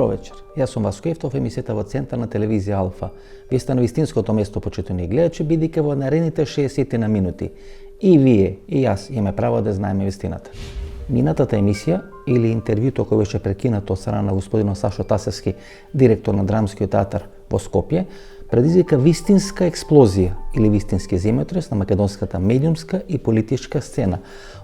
Добро вечер. Јас сум Васко Ефтов, емисијата во Центар на телевизија Алфа. Вие сте на вистинското место, почитувани гледачи, бидејќи во наредните 60 на минути и вие, и јас имаме право да знаеме вистината. Минатата емисија или интервјуто кој беше прекинато од страна на господинот Сашо Тасевски, директор на Драмскиот театар во Скопје, предизвика вистинска експлозија или вистински земјотрес на македонската медиумска и политичка сцена.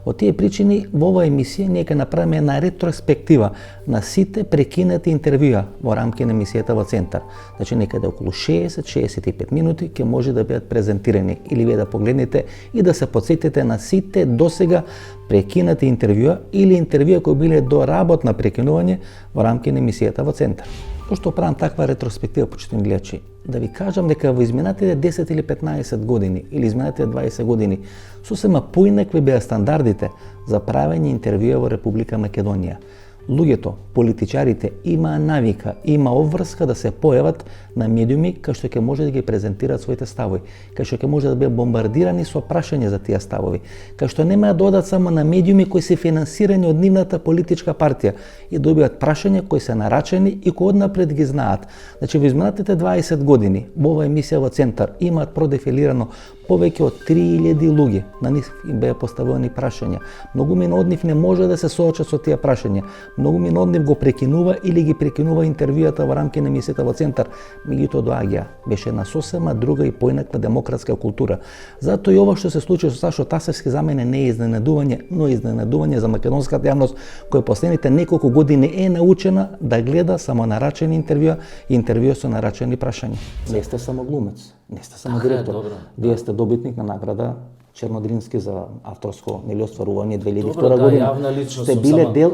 Од тие причини во оваа емисија ние ќе направиме една ретроспектива на сите прекинати интервјуа во рамки на емисијата во Центар. Значи некаде околу 60-65 минути ќе може да бидат презентирани или вие да погледнете и да се потсетите на сите досега прекинати интервјуа или интервјуа кои биле до работна прекинување во рамки на емисијата во Центар. Пошто правам таква ретроспектива, почитувани гледачи, да ви кажам дека во изминатите 10 или 15 години или изминатите 20 години сосема поинакви беа стандардите за правење интервјуа во Република Македонија. Луѓето, политичарите имаа навика, има обврска да се појават на медиуми кај што ќе може да ги презентираат своите ставови, кај што ќе може да бидат бомбардирани со прашања за тие ставови, кај што нема да одат само на медиуми кои се финансирани од нивната политичка партија и добиваат прашања кои се нарачени и кои однапред ги знаат. Значи во изминатите 20 години во оваа емисија во Центар имаат продефилирано повеќе од 3000 луѓе, на нив им беа поставени прашања. Многу мина од нив не може да се соочат со тие прашања. Многу мина од нив го прекинува или ги прекинува интервјуата во рамки на емисијата во Центар. Меѓутоа доаѓа, беше една сосема друга и поинаква демократска култура. Затоа и ова што се случи со Сашо Тасевски за мене не е изненадување, но изненадување за македонската јавност која последните неколку години е научена да гледа само нарачени интервјуа и интервјуа со нарачени прашања. Не сте само глумец, не сте само директор. Вие сте добитник на награда Чернодрински за авторско остварување 2002 година.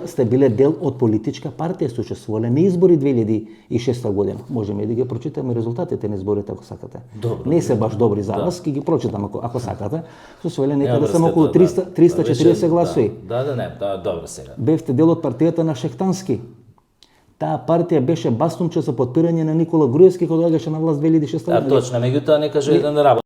Сте биле дел од политичка партија, сте учествувале на избори 2006 година. Можеме да ги прочитаме резултатите на изборите ако сакате. Не се баш добри за вас, ќе ги прочитам ако сакате. Освоиле некаде само околу 340 гласови. Добро сега. Бевте дел од партијата на Шехтански. Таа партија беше бастунче за потпирање на Никола Груевски кога доаѓаше на власт 2006 година. Точно, меѓутоа не кажа еден работа.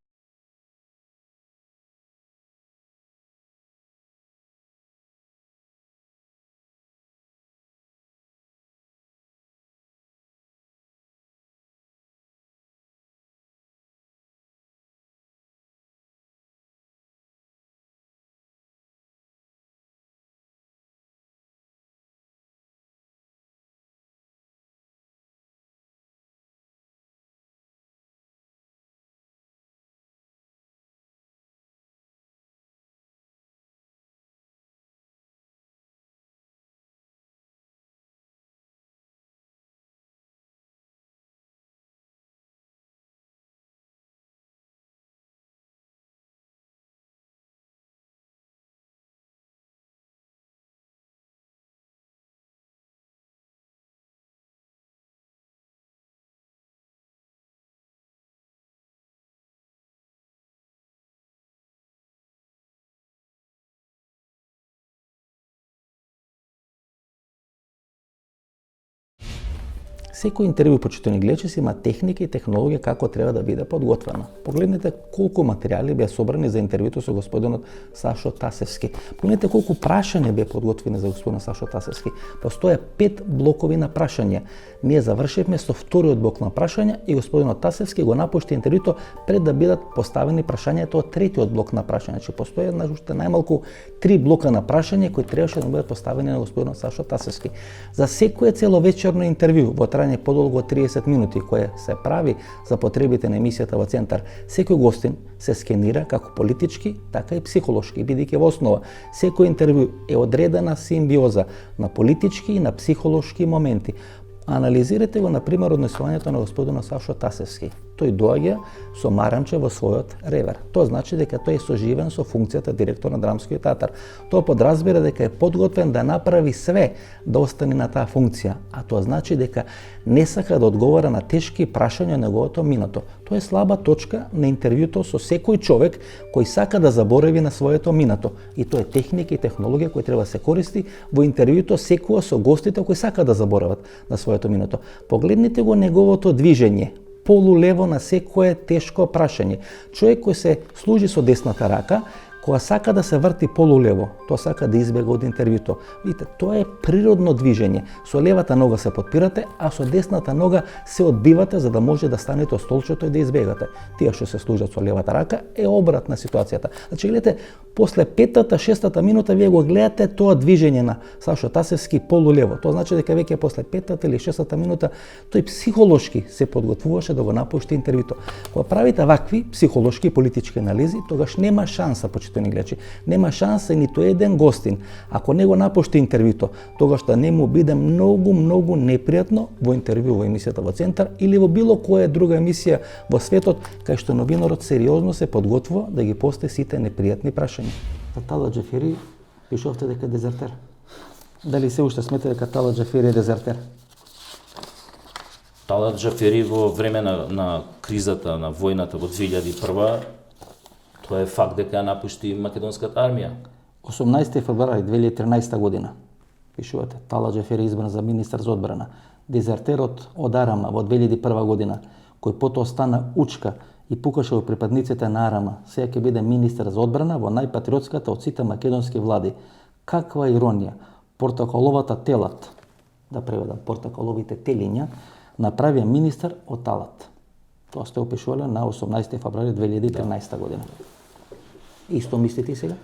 Секој интервју, почитувани гледачи, има техника и технологија како треба да биде подготвена. Погледнете колку материјали беа собрани за интервјуто со господинот Сашо Тасевски. Погледнете колку прашања беа подготвени за господинот Сашо Тасевски. Постоја 5 блокови на прашања. Ние завршивме со вториот блок на прашања и господинот Тасевски го напушти интервјуто пред да бидат поставени прашањата од третиот блок на прашања. Значи постоја уште најмалку 3 блока на прашања кои требаше да бидат поставени на господинот Сашо Тасевски. За секое целовечерно интервју во трајање подолго од 30 минути кое се прави за потребите на емисијата во Центар, секој гостин се скенира како политички, така и психолошки, бидејќи во основа секој интервју е одредена симбиоза на политички и на психолошки моменти. Анализирате го, например, однесувањето на господинот Сашо Тасевски. Тој доаѓа со марамче во својот ревер. Тоа значи дека тој е соживен со функцијата директор на Драмскиот театар. Тоа подразбира дека е подготвен да направи све да остане на таа функција, а тоа значи дека не сака да одговара на тешки прашања на неговото минато. Тоа е слаба точка на интервјуто со секој човек кој сака да заборави на своето минато. И тоа е техника и технологија која треба да се користи во интервјуто секоја со гостите кои сака да заборават на своето минато. Погледнете го неговото движење, полулево на секое тешко прашање. Човек кој се служи со десната рака, Кога сака да се врти полулево, тоа сака да избега од интервјуто. Видите, тоа е природно движење. Со левата нога се подпирате, а со десната нога се одбивате за да може да станете од столчето и да избегате. Тие што се служат со левата рака е обратна ситуацијата. Значи, гледате, после 5-6 минута вие го гледате тоа движење на Сашо Тасевски полулево. Тоа значи дека веќе после 5 или 6 минута тој психолошки се подготвуваше да го напушти интервјуто. Кога правите вакви психолошки и политички анализи, тогаш нема шанса, почитувани гледачи, нема шанса ниту еден гостин, ако не го напушти интервјуто, тогаш да не му биде многу непријатно во интервју во емисијата во Центар или во било која друга емисија во светот, кај што новинарот сериозно се подготвува да ги посте сите непријатни прашања. За Талат Џафери пишувавте дека е дезертер. Дали се уште смета дека Талат Џафери е дезертер? Талат Џафери во време на кризата, на војната во 2001, тоа е факт дека ја напушти македонската армија. 18 февруари 2013 година, пишувате, Талат Џафери избран за министар за одбрана. Дезертерот од Арама во 2001 година, кој потоа стана учка и пукаше во припадниците на Арама, сега ќе биде министар за одбрана во најпатриотската од сите македонски влади. Каква иронија, портокаловата телат, да преведам, портокаловите телиња, направија министар од Талат. Тоа сте опишувале на 18 февруари 2013 година. Исто мислите и сега?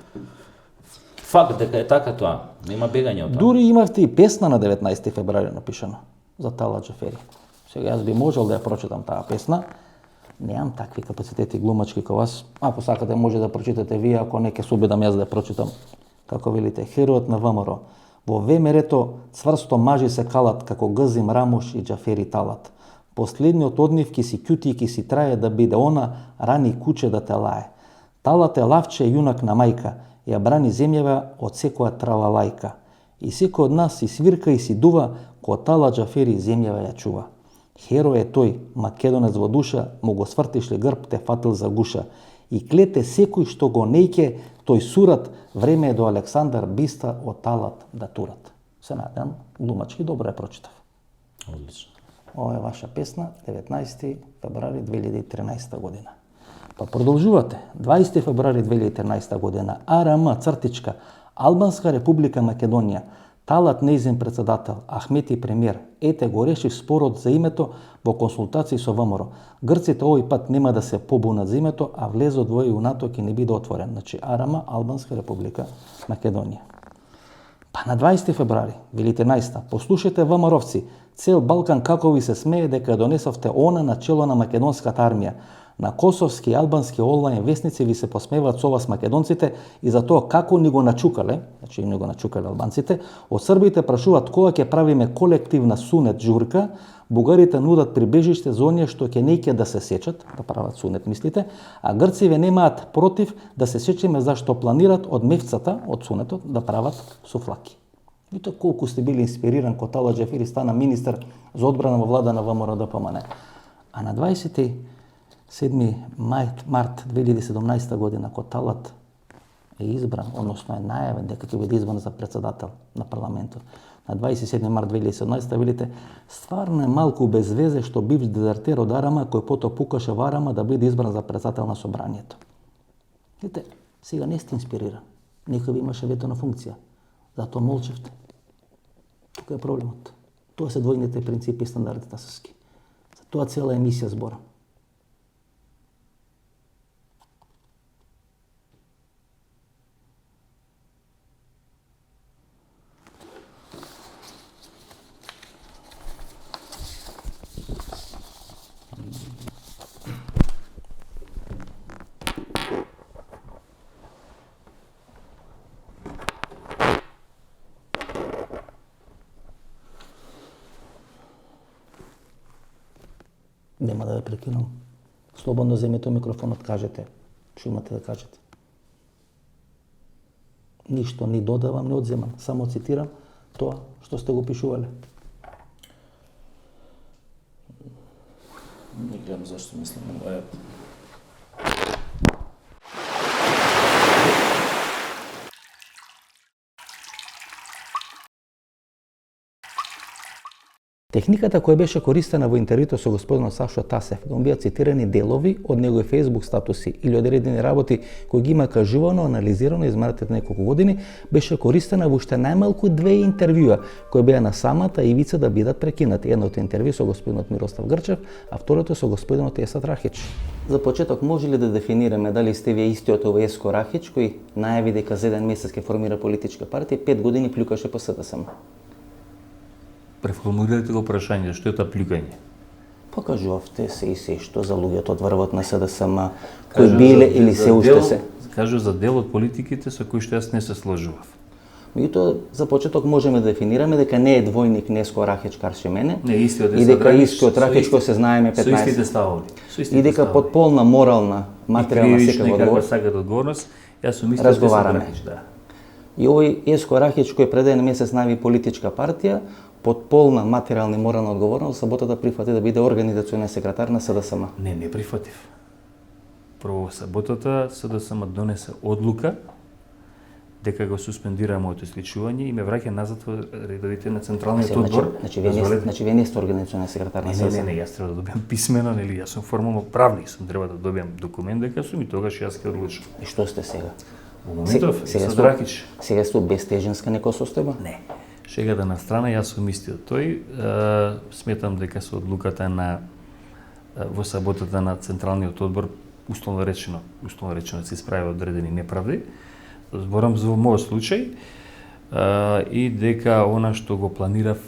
Факт дека е така тоа, нема бегање од тоа. Дури имавте и песна на 19 февруари напишана за Талат Џафери. Сега јас би можел да ја прочитам таа песна. Немам такви капацитети глумачки како вас. Ако сакате може да прочитате вие, ако не ќе се обидам јас да ја прочитам. Како велите, херојот на ВМРО. Во ВМРО цврсто мажи се калат како Газим Рамош и Џафери Талат. Последниот од нив ки си кјути и ки си трае да биде она рани куче да те лае. Талат е лавче јунак на мајка, ја брани земјава од секоја тралалајка. И секој од нас си свирка и си дува, ко Талат Џафери земјава ја чува. Херој е тој, македонец во душа, му го свртишле грб те фатил за гуша. И клете секој што го нејке, тој сурат, време е до Александар Биста од Талат да турат. Се надам, глумачки добро ја прочитав. Одлично. Ова е ваша песна, 19 февруари 2013 година. Па продолжувате. 20 февруари 2013 година. АРМ цртичка Албанска република Македонија. Талат нејзин председател, Ахмети премиер. Ете го решив спорот за името во консултации со ВМРО. Грците овој пат нема да се побунат за името, а влезот во ЕУ НАТО ќе не биде отворен. Значи АРМ Албанска република Македонија. Па на 20 февруари 2013 послушайте ВМРО-вци, цел Балкан како ви се смее дека донесовте она на чело на македонската армија. На косовски и албански онлайн вестници ви се посмеваат со вас македонците и за тоа како ни го начукале, значи ни го начукале албанците, од србите прашуваат кога ќе правиме колективна сунет журка, бугарите нудат прибежиште за оние што ќе неќе да се сечат, да прават сунет мислите, а грциве немаат против да се сечиме зашто планират од мевцата, од сунетот, да прават суфлаки. Видите колку сте били инспириран кога Талат Џафери стана министар за одбрана во влада на ВМРО ДПМН. А на 27 март 2017 година, кога Талат е избран, односно е најавен дека ќе биде избран за председател на парламентот, на 27 март 2017 видите, стварно е малку без везе што бивш дезертер од Арама, кој потоа пукаше во Арама да биде избран за председател на собранието. Видите, сега не сте инспириран. Некој ви имаше вето на функција. Затоа молчевте. Тука е проблемот. Тоа се двојните принципи и стандарди тасовски. За тоа цела емисија збора. Нема да ве прекинам. Слободно земете микрофонот, кажете што имате да кажете. Ништо ни додавам, не одземам, само цитирам тоа што сте го пишувале. Не гледам зашто мислам, ова е Техниката која беше користена во интервјуто со господинот Сашо Тасев, да му бидат цитирани делови од негови Facebook статуси или одредени работи кои ги има кажувано, анализирано изминатите неколку години, беше користена во уште најмалку 2 интервјуа кои беа на самата ивица да бидат прекинати. Едното интервју со господинот Мирослав Грчев, а второто со господинот Есад Рахич. За почеток, може ли да дефинираме дали сте вие истиот овој Еско Рахич кој најави дека за 1 месец ќе формира политичка партија, 5 години плюкаше по СДСМ? Преформулирайте го прашање, што е та плюкање? Покажувавте се и се што за луѓето од врвот на СДСМ, кои биле или се уште се. Кажу за дел од политиките со кои што јас не се сложував. Меѓутоа, за почеток можеме да дефинираме дека не е двојник Неско Рахич Каршемене, Не, истиот и дека истиот Рахич кој се знаеме Со истите 15. ставови. И дека под полна морална, материјална секава каква одговорност. сакат одговорност, јас сум истиот Разговараме. Рахич, да. И овој Еско Рахич кој пред 1 месец најави политичка партија, под полна материјална и морална одговорност, саботата прифати да биде организационен секретар на СДСМ. Не прифатив. Прво саботата СДСМ донесе одлука дека го суспендира моето исклучување и ме враќа назад во редовите на Централниот одбор. Значи вие не сте организационен секретар на СДСМ. Не, јас треба да добијам писмено, нели, јас сум формално правник, сум треба да добијам документ дека сум и тогаш јас ќе одлучам. И што сте сега? Во моментов, Сега со сте- Дракич. Сега сте безтеженска некоја состојба? Не. Шегата на страна, јас сум истиот тој. Сметам дека со одлуката на во саботата на Централниот одбор условно речено се исправија одредени неправди. Зборам за мојот случај и дека она што го планирав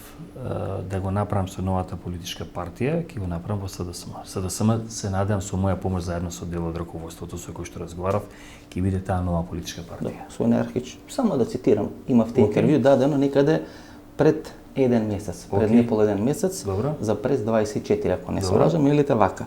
да го направам со новата политичка партија, ќе го направам во СДСМ. СДСМ се надевам со моја помош заедно со дел од раководството со кој што разговарав, ќе биде таа нова политичка партија. Господине Архич, само да цитирам, имавте интервју дадено некаде пред 1 месец, пред Окей. непол 1 месец, Добро. за прес 24, ако не се Добро. лажам, велите вака.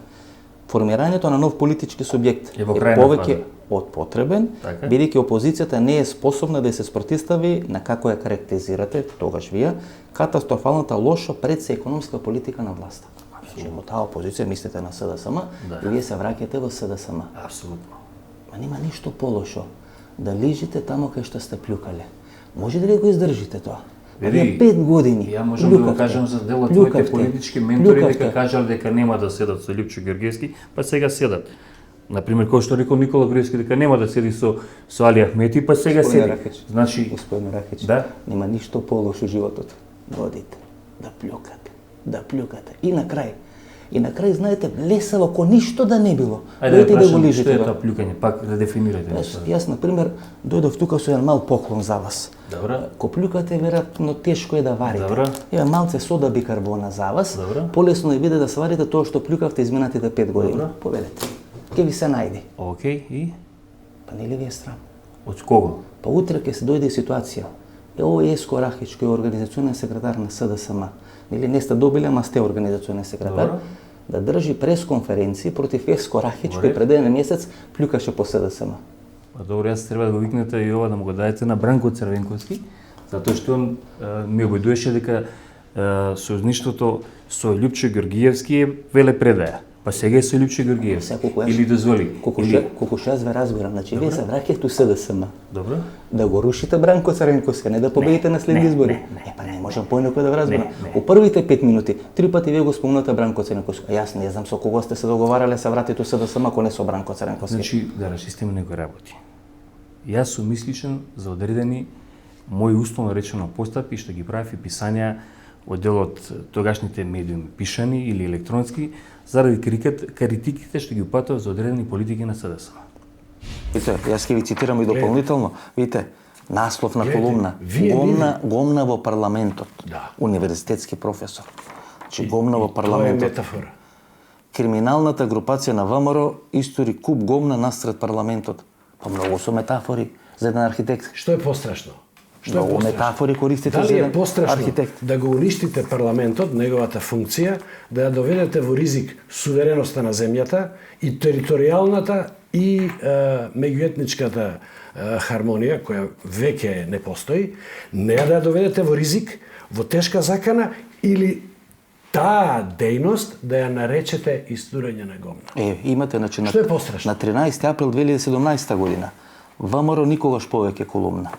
Формирањето на нов политички субјект Е во е крајна повеќе фаза. од потребен, Така. бидејќи опозицијата не е способна да се спротивстави на како ја карактеризирате тогаш вие катастрофалната лоша предсе економска политика на власта. Значи, во таа опозиција мислите на СДСМ Да. и вие се враќате во СДСМ. Апсолутно. Ма нема ништо полошо да лижите тамо кај што сте плюкале. Може ли да го издржите тоа? Види, Вие 5 години. Ја можам да го кажам за дел од твоите политички ментори дека кажале дека нема да седат со Липчо Георгиевски, па сега седат. Например, кој што рекол Никола Груевски дека нема да седи со Али Ахмети, па сега Господине седи. Рахич, Значи, Господин Рахич, Да. нема ништо полошо у животот. Водите, да плюкате. И на крај, знаете, лесава ко ништо да не било. ајде Дојдете да да го прашам, што лижите. е бе. тоа плюкање, пак да дефинирате Јас, нешто. јас, например, дојдов тука со еден мал поклон за вас. Добро. Ко плюкате, веројатно тешко е да варите. Добро. Еве малце сода бикарбона за вас. Добро. Полесно е биде да сварите тоа што плюкавте изминатите 5 години. Добро. Повелете. Ке ви се најде. Океј, и Па нели ви е срам? од кого? Па утре ќе се дојде ситуација. Овој Еско Рахич, кој е организационен секретар на СДСМ, нели не сте добили, ама сте организационен секретар, Добро. да држи пресконференци против Еско Рахич, Добре. кој пред 1 месец плюкаше по СДСМ. Па добро, јас треба да го викнете и ова да му го дадете на Бранко Црвенковски, затоа што он ми обидуваше дека сојузништвото со Лјупчо Георгиевски е велепредаја. Па сега е со Лјупчо Георгиевски. Сега колку јас- Или дозволи. Колку што јас ве разбирам, значи вие се враќате у СДСМ. Добро. Да го рушите Бранко Црвенковски, не да победите на следни избори. Па не можам поинаку да ве разберам. Не. У првите 5 минути, 3 пати вие го спомнате Бранко Црвенковски. А јас не знам со кого сте се договарале се вратите у СДСМ, ако не со Бранко Црвенковски. Значи, да расчистиме некои работи. Јас сум мисличен за одредени мои условно речено постапки што ги правев и писања од дел од тогашните медиуми, пишани или електронски, заради критиките што ги упатував за одредени политики на СДСМ. Видите, јас ќе ви цитирам и дополнително. Видите, наслов на Гледайте, колумна. вие Гомна во парламентот. Да. Универзитетски професор. Значи, гомна во Тоа е парламентот. метафора. Криминалната групација на ВМРО истори куп гомна насред парламентот. Па многу со метафори за еден архитект. Што е пострашно? Што Многу метафори користите за Дали е еден пострашно архитект. да го уништите парламентот, неговата функција, да ја доведете во ризик сувереноста на земјата и територијалната и меѓуетничката хармонија, која веќе не постои, не да ја доведете во ризик, во тешка закана или таа дејност да ја наречете истурење на гомна. Имате, значи, Што е пострашно? на 13 април 2017 година, ВМРО никогаш повеќе колумна.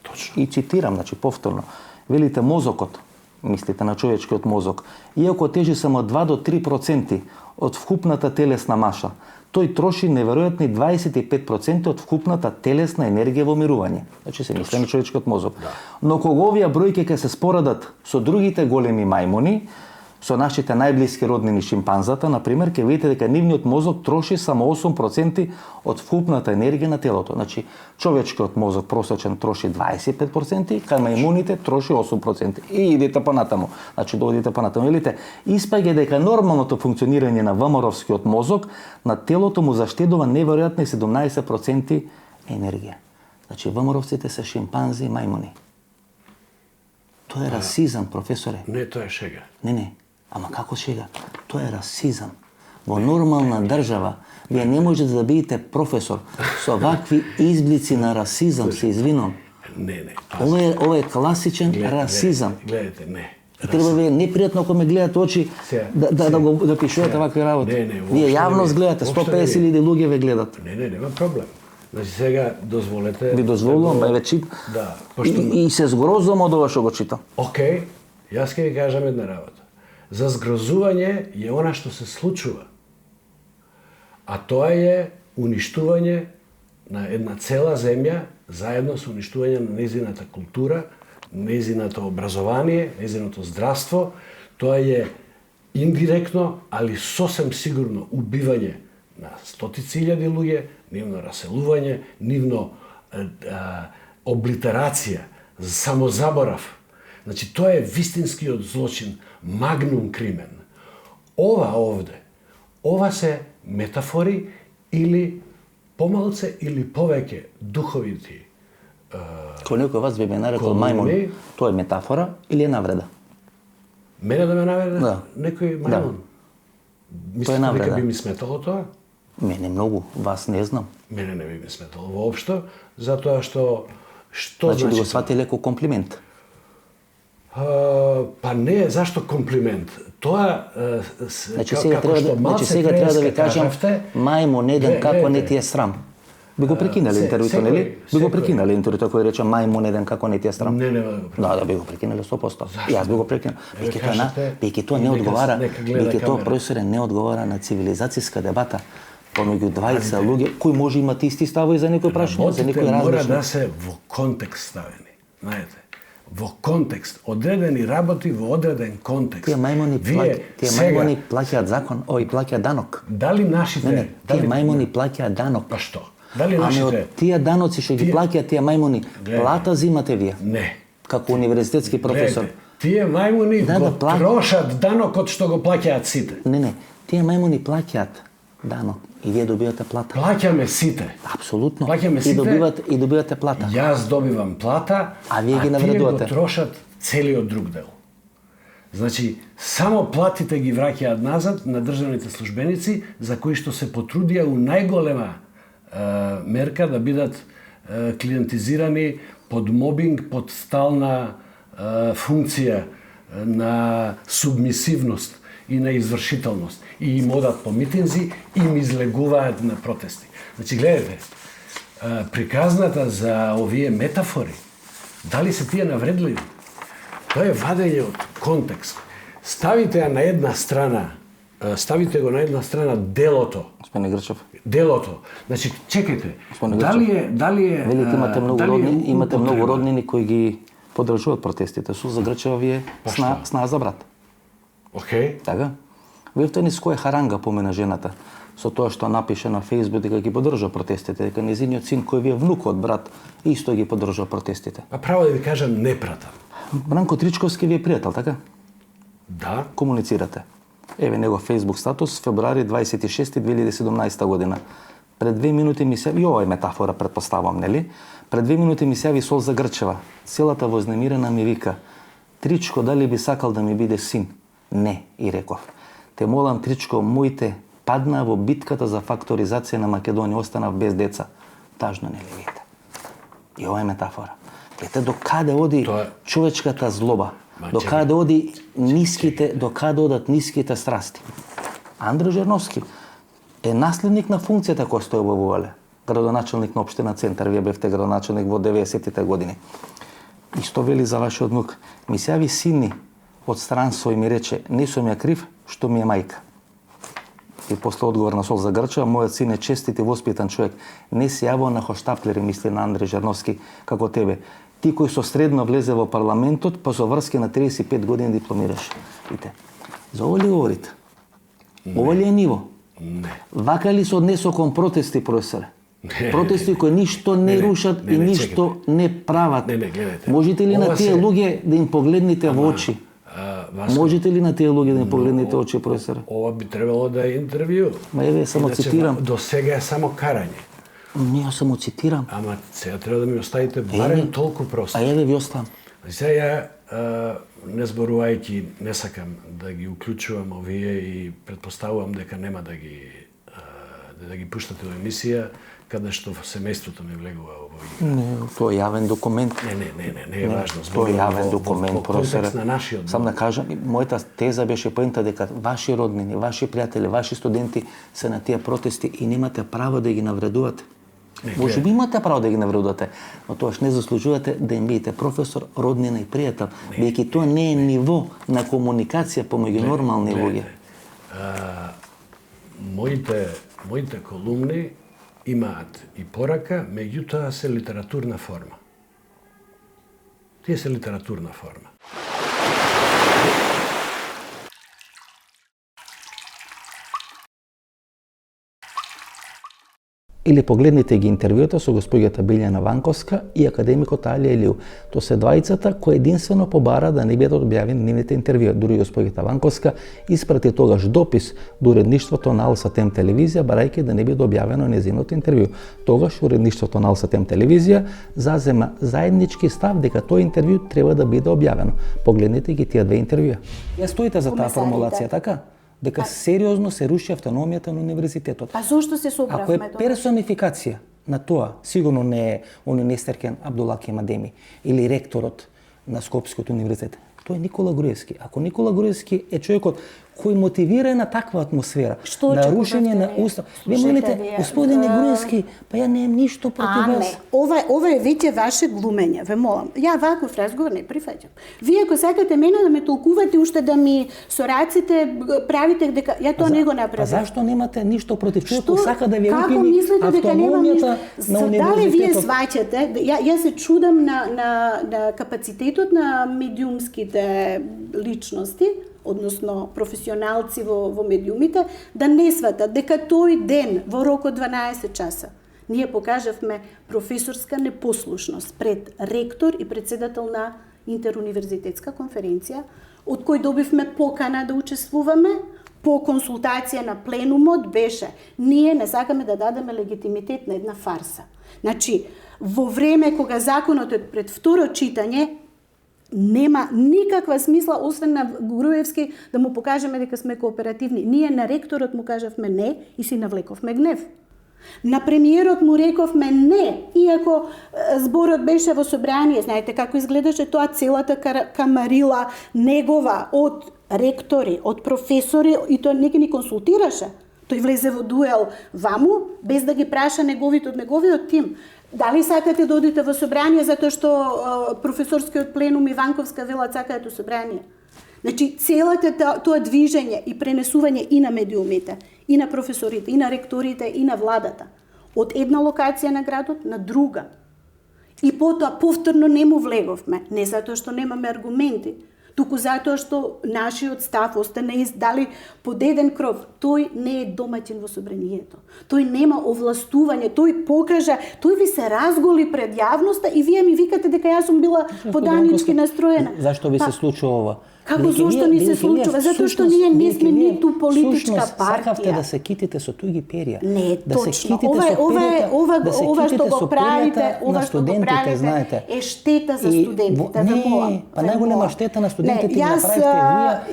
Точно. И цитирам, значи повторно, велите мозокот мислите на човечкиот мозок, иако тежи само 2 до 3% од вкупната телесна маша, тој троши неверојатни 25% од вкупната телесна енергија во мирување. Значи се мисли на човечкиот мозок. Но кога овие бројки ќе се споредат со другите големи мајмуни, со нашите најблиски роднини шимпанзата, например, ќе видите дека нивниот мозок троши само 8% од вкупната енергија на телото. Значи, човечкиот мозок просечен троши 25%, кај мајмуните троши 8%. И идете понатаму. Значи, доодите понатаму. Видите, испаѓа дека нормалното функционирање на ВМРО-вскиот мозок на телото му заштедува неверојатни 17% енергија. Значи, ВМРО-вците се шимпанзи и мајмуни. Тоа е расизам, професоре. Не, тоа е шега. Не. Ама како шега? Тоа е расизам. Во нормална држава вие не можете да бидете професор со вакви изблици на расизам, се извинувам. Не. Ова е класичен расизам. Гледате, не. И треба ви непријатно ако ме гледате очи да пишувате вакви работи. Не, Вие јавност гледате, 150.000 луѓе ве гледат. Не, нема проблем. Значи сега дозволете... Ви дозволувам, ба ве читам. Да, И се згрозувам од ова што го читам. Океј, јас ќе ви кажам една работа. За згрозување е она што се случува. А тоа е уништување на една цела земја, заедно со уништување на незината култура, незиното образование, незиното здравство. Тоа е индиректно, али сосем сигурно убивање на стотици илјади луѓе, нивно раселување, нивно облитерација, самозаборав. Значи, тоа е вистинскиот злочин, магнум кримен. Ова се метафори или помалце или повеќе духовити. Кој некој вас би ме нарекол мајмун, тоа е метафора или е навреда? Мене да ме навреде? Да. Некој мајмун? Мислите дека би ми сметало тоа? Мене многу, вас не знам. Мене не би ми сметало воопшто, затоа што Значи би го тоа? сватиле како комплимент. Па не, зашто комплимент? Тоа Значи сега треба да ви кажам, мајмун еден како не ти е срам. Би го прекинале интервјуто, нели? Би го прекинале интервјуто кој рече мајмун еден како не ти е срам. Не, нема да го прекинале. Да, би го прекинале 100%. Јас би го прекинал. Бејќи тоа не одговара, бејќи тоа професоре не одговара на цивилизацијска дебата помеѓу 20 луѓе кои може имат исти ставови за некои прашања, за некои различни. Мора да се во контекст ставени, знаете. Во контекст, одредени работи во одреден контекст. Тие мајмуни плаќаат закон, плаќаат данок. Дали нашите... Тие мајмуни плаќаат данок. Па што? Дали Ами нашите... од тие даноци што ги плаќаат тие мајмуни, плата зимате вие? Не. Како универзитетски професор. Тие мајмуни го трошат данокот што го плаќаат сите. Не, тие мајмуни плаќаат данок и вие добивате плата. Плаќаме сите. Апсолутно. Плаќаме сите. И добивате плата. Јас добивам плата, а вие ги навредувате. Тие го трошат целиот друг дел. Значи, само платите ги враќаат назад на државните службеници за кои што се потрудија у најголема мерка да бидат клиентизирани под мобинг, под стална функција на субмисивност и на извршителност. И им одат по митинзи и им излегуваат на протести. Значи, гледате, приказната за овие метафори, дали се тие навредливи? Тоа е вадење од контекст. Ставите го на една страна делото. Господине Грчев. Делото. Значи, чекајте, дали е... Велите имате многу роднини кои ги поддржуваат протестите. Суза Грчева ви е сна за брат. Океј. Така? Вивте ни с која харанга помена жената со тоа што напише на Фејсбук дека ги поддржува протестите, дека незиниот син кој ви е внукот брат исто ги поддржува протестите. А право да ви кажам, не пратам. Бранко Тричковски ви е пријател, така? Да. Комуницирате. Еве него Фејсбук статус, февруари 26 2017 година. Пред 2 минути ми се и ова е метафора, претпоставам, нели? Пред 2 минути ми се јави Солза Грчева. Целата вознемирена ми вика: Тричко, дали би сакал да ми биде син? Не, и реков. Те молам, Тричко, моите падна во битката за факторизација на Македонија, останав без деца. Тажно, нели видите? И ова е метафора. Ете до каде оди човечката злоба, до каде оди до каде одат ниските страсти. Андре Жерновски е наследник на функцијата која стои во Вувале, градоначелник на општина Центар, вие бевте градоначелник во 90-тите години. Исто вели за вашиот внук: ми се јави син ни од странство и ми рече, не сум ја крив, што ми е мајка. И после одговор на Сол за Грча, мојот син е честит и воспитан човек. Не се јавува на хоштаплери, мисли на Андреј Жарновски, како тебе. Ти кој со средно влезе во парламентот, па со врски на 35 години дипломираш. Ите, за ово ли говорите? Ово ли е ниво? Не. Вака ли се однесо кон протести, професоре? Протести кои ништо не рушат и ништо не прават. Не, гледайте. Можете ли на тие луѓе да им погледнете во очи? Можете ли на тие луѓе да им погледнете очи, професоре? Ова би требало да е интервју. Ма еве само цитирам. До сега е само карање. Не, ја само цитирам. Ама сега треба да ми оставите барем толку просто. А еве ви оставам. Сега не зборувајќи, не сакам да ги уклучувам овие и предпоставувам дека нема да ги пуштате во емисија, каде што семејството ми влегува во Не, тоа е јавен документ. Не е важно. Тоа е јавен документ, професоре. На нашиот. Сам да кажам, мојата теза беше поента дека ваши роднини, ваши пријатели, ваши студенти се на тие протести и немате право да ги навредувате. Може би имате право да ги навредувате, но тоаш не заслужувате да им бидете професор, роднина и пријател, бидејќи тоа не е ниво на комуникација помеѓу нормални луѓе. Моите колумни имаат и порака, меѓутоа се литературна форма. Тие се литературна форма. Или погледнете ги интервјуата со господјата Билјана Ванковска и академикот Алија Илију. Тоа се двајцата кои единствено побара да не бидат објавени нивните интервјуи. Дури господјата Ванковска испрати тогаш допис до уредништвото на Алсатем телевизија, барајќи да не биде објавено нејзиното интервју. Тогаш уредништвото на Алсатем телевизија зазема заеднички став дека тој интервју треба да биде објавено. Погледнете ги тие две интервјуа. Ја стоите за таа формулација, така? Дека сериозно се руши автономијата на универзитетот. А зошто се собравме? Ако е персонификација на тоа, сигурно не е оној Нестеркен Абдулаки Мадеми или ректорот на Скопскиот универзитет. Тоа е Никола Груевски. Ако Никола Груевски е човекот кој мотивира на таква атмосфера, на рушење на устав. Вие молите, господине Груевски, па ја немам ништо против вас. Ова е веќе ваше глумење, ве молам. Ја ваков разговор не прифаќам. Вие ако сакате мене да ме толкувате уште да ми со раците правите дека ја тоа не го направам. А зашто немате ништо против човек кој сака да ви укини автономијата на универзитетот? Дали вие сваќате? Ја се чудам на капацитетот на медиумските личности, односно професионалци во медиумите, да не сватат дека тој ден во рок од 12 часа ние покажавме професорска непослушност пред ректор и председател на интеруниверзитетска конференција, од кој добивме покана да учествуваме. По консултација на пленумот беше ние не сакаме да дадеме легитимитет на една фарса. Значи, во време кога законот е пред второ читање, нема никаква смисла, освен на Груевски, да му покажеме дека сме кооперативни. Ние на ректорот му кажавме не и си навлековме гнев. На премиерот му рековме не, иако зборот беше во собрание. Знаете како изгледаше тоа, целата камарила негова од ректори, од професори, и тој не ги ни консултираше. Тој влезе во дуел ваму, без да ги праша од неговиот тим. Дали сакате да одите во собрание затоа што професорскиот пленум и Ванковска велат сакаат во собрание? Значи, целата тоа движење и пренесување и на медиумите, и на професорите, и на ректорите, и на владата, од една локација на градот на друга. И потоа повторно не му влеговме, не затоа што немаме аргументи, туку затоа што нашиот став остане дали под еден кров. Тој не е домаќин во собранието. Тој нема овластување, тој покажа, тој ви се разголи пред јавноста и вие ми викате дека јас сум била поданички настроена. Зашто ви се случува ова? Како зошто ни се случува? Затоа што ние не сме ниту политичка партија. Сакавте да се китите со туѓи перја. Не, да точно. Се китите со перјата, ова што го правите, на студентите, знаете. Е штета за студентите, ве молам. Не, па најголема штета на студентите ја направите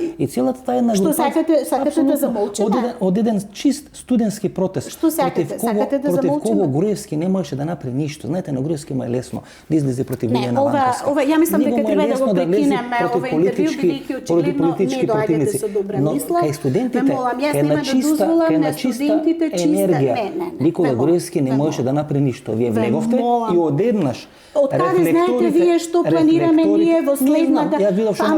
вие и целата таа една група. Што сакате да замолчите? Од еден чист студентски протест. Што сакате? Сакате да замолчиме? Против кого Груевски не можеше да направи ништо. Знаете, на Груевски му е лесно да излезе против Билјана Ванковска. Ова ја мислам дека треба да го прекинеме ова интервју, очигледно не доаѓате со добра мисла. Кај студентите е на чиста енергија. Никола Груевски не можеше да направи ништо. Вие влеговте и одеднаш од каде знаете вие што планираме ние во следната?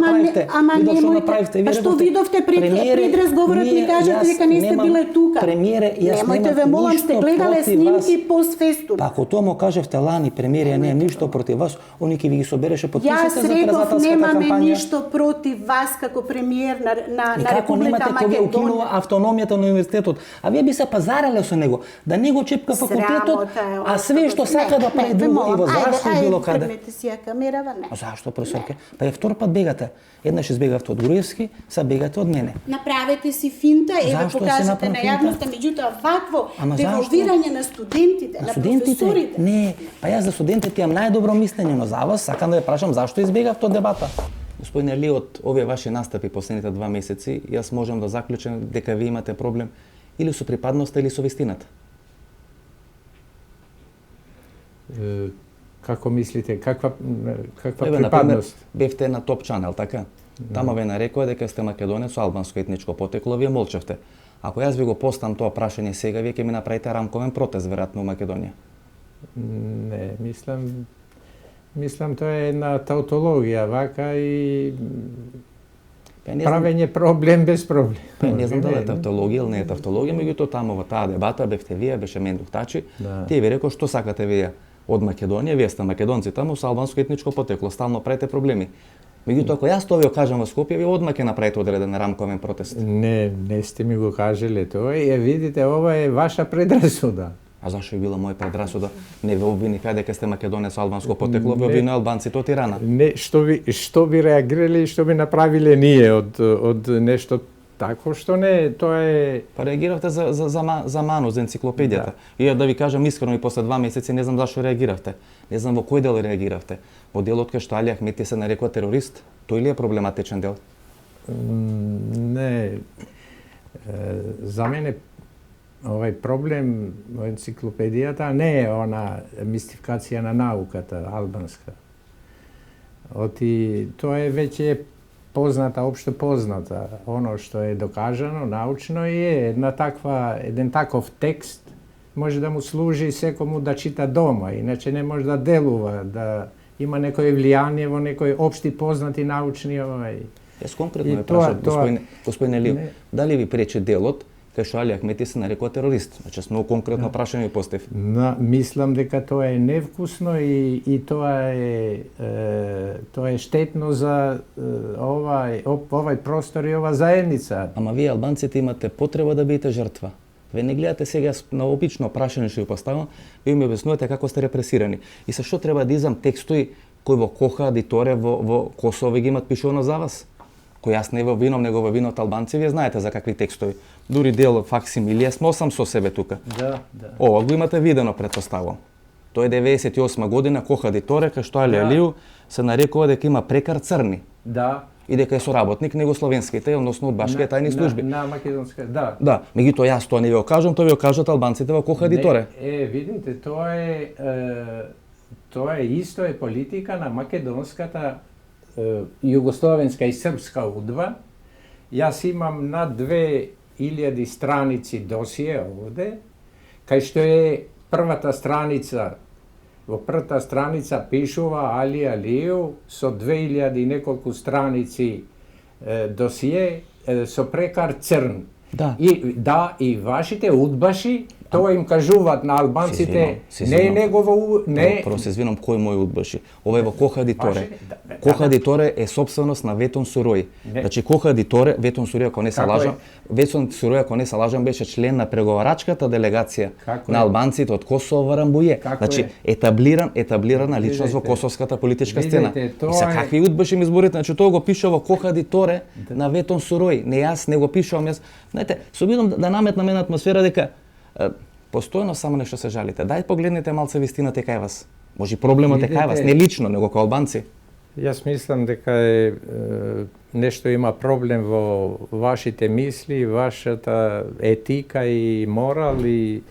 направивте. ама Видов што немојте. направивте. Па што видовте пред разговорот ми кажете дека не сте биле тука. Премиере, јас Немојте ве молам, сте гледале снимки постфестум. Па ако тоа му кажевте лани премиере, немам ништо против вас, они ќе ви ги собереше Јас подписите за реков презателската немаме кампања. ништо против вас како премиер на И како Република немате кога укинува Македонија. автономијата на универзитетот, а вие би се пазарале со него, да не го чепка факултетот, а све што сака да прави друго и во здравство и било каде. Ајде, си ја камерава, не. А зашто, професорке? Па е втор пат бегате. Еднаш избегавте од Груевски, са бегате од мене. Направете си финта, еве Зашто си покажете направам на финта? јавноста, меѓутоа вакво Ама девалвирање на студентите, на професорите. Не, па јас за студентите имам најдобро мислење, но за вас сакам да ја прашам зашто избегавте од дебата. Господине Ли, од овие ваши настапи последните 2 месеци, јас можам да заклучам дека ви имате проблем или со припадноста или со вистината. Како мислите, каква Еве, например, припадност? бевте на Топ Чанел, така? Тама ве нарекува дека сте македонец со албанско етничко потекло, вие молчевте. Ако јас ви го постам тоа прашање сега, вие ќе ми направите рамковен протест веројатно у Македонија. Не, мислам тоа е една таутологија, вака и Па не знам, правење проблем без проблем. па не знам дали е тавтологија или не е тавтологија, меѓутоа таму во таа дебата бевте вие, беше Мендух Тачи, Да. тие ви рекол што сакате вие од Македонија, вие сте македонци таму со албанско етничко потекло, стално правите проблеми. Меѓутоа ако јас тоа ви го кажам во Скопје, вие одма ќе направите одреден рамковен протест. Не сте ми го кажале тоа и видите, ова е ваша предрасуда. А зашо е била моја предрасуда? Не ве обвинив дека сте македонец со албанско потекло, ве Не. обвинува албанците од Тирана. Не, што би реагирале и што би направиле ние од нешто тако што не, тоа е Па реагиравте за Ману, за енциклопедијата. И ја да ви кажам искрено и после 2 месеци не знам зашо реагиравте. Не знам во кој дел реагиравте. Во делот кај што Али Ахмети се нарекува терорист, тој ли е проблематичен дел? не за мене овај проблем во енциклопедијата не е она мистификација на науката албанска. Тоа е веќе позната, општо позната, оно што е докажано научно и е еден таков текст може да му служи секому да чита дома, иначе не може да делува, да има некој влијание во некои општи познати научни Јас конкретно И ме тоа- прашав, господине Лио, Не. дали ви пречи делот кај што Али Ахмети се нарекува терорист? Значи, многу конкретно прашање ви поставив. Мислам дека тоа е невкусно и тоа е штетно за овај простор и ова заедница. Ама вие албанците имате потреба да бидете жртва. Ве не гледате сега на обично прашање што ви поставам, вие ми објаснувате како сте репресирани. И со што треба да изам текстови кои во Коха, Диторе, во Косово ги имат пишано за вас? Кој јас не во вином, него во винот албанци, вие знаете за какви текстови. Дури дел факсимилија носам со себе тука. Да. Ова го имате видено, претпоставувам. Тоа е 98 година, Коха Диторе, кај што Али Алију се нарекува дека има прекар црни Да. и дека е соработник на југословенските, односно од башките тајни служби. На македонска, да. Да, меѓутоа јас тоа не ви го кажам, тоа ви го кажат албанците во Коха Диторе. Видите, тоа е исто е политика на македонската југословенска и српска удба. Јас имам над 2000 страници досие овде, кај што е првата страница, во првата страница пишува Али Алију со 2000 и неколку страници досие со прекар црн. Да. И вашите удбаши тоа им кажуваат на албанците, не е негово не Прво се извинам, кој мој удбаши? Ова е во Коха Диторе. Вашите, да. Коха Диторе е собственост на Ветон Сурој. Не. Значи Коха Диторе, Ветон Сурој, ако не се Како лажам, Ветон Сурој, ако не се лажам, беше член на преговарачката делегација Како на е? албанците од Косово во Рамбује. Како Значи е? етаблирана личност во Видете. косовската политичка Видете, сцена. тоа И се е- какви удбаши ми зборите, значи тоа го пишува во Коха Диторе на Ветон Сурој. Не јас, не го пишувам јас. Знаете, со обидом да наметнам една атмосфера дека постојано само нешто се жалите. Дај погледнете малце вистината кај вас. Може проблемот е кај вас, не лично, него кај албанци. Јас мислам дека нешто има проблем во вашите мисли, вашата етика и морал и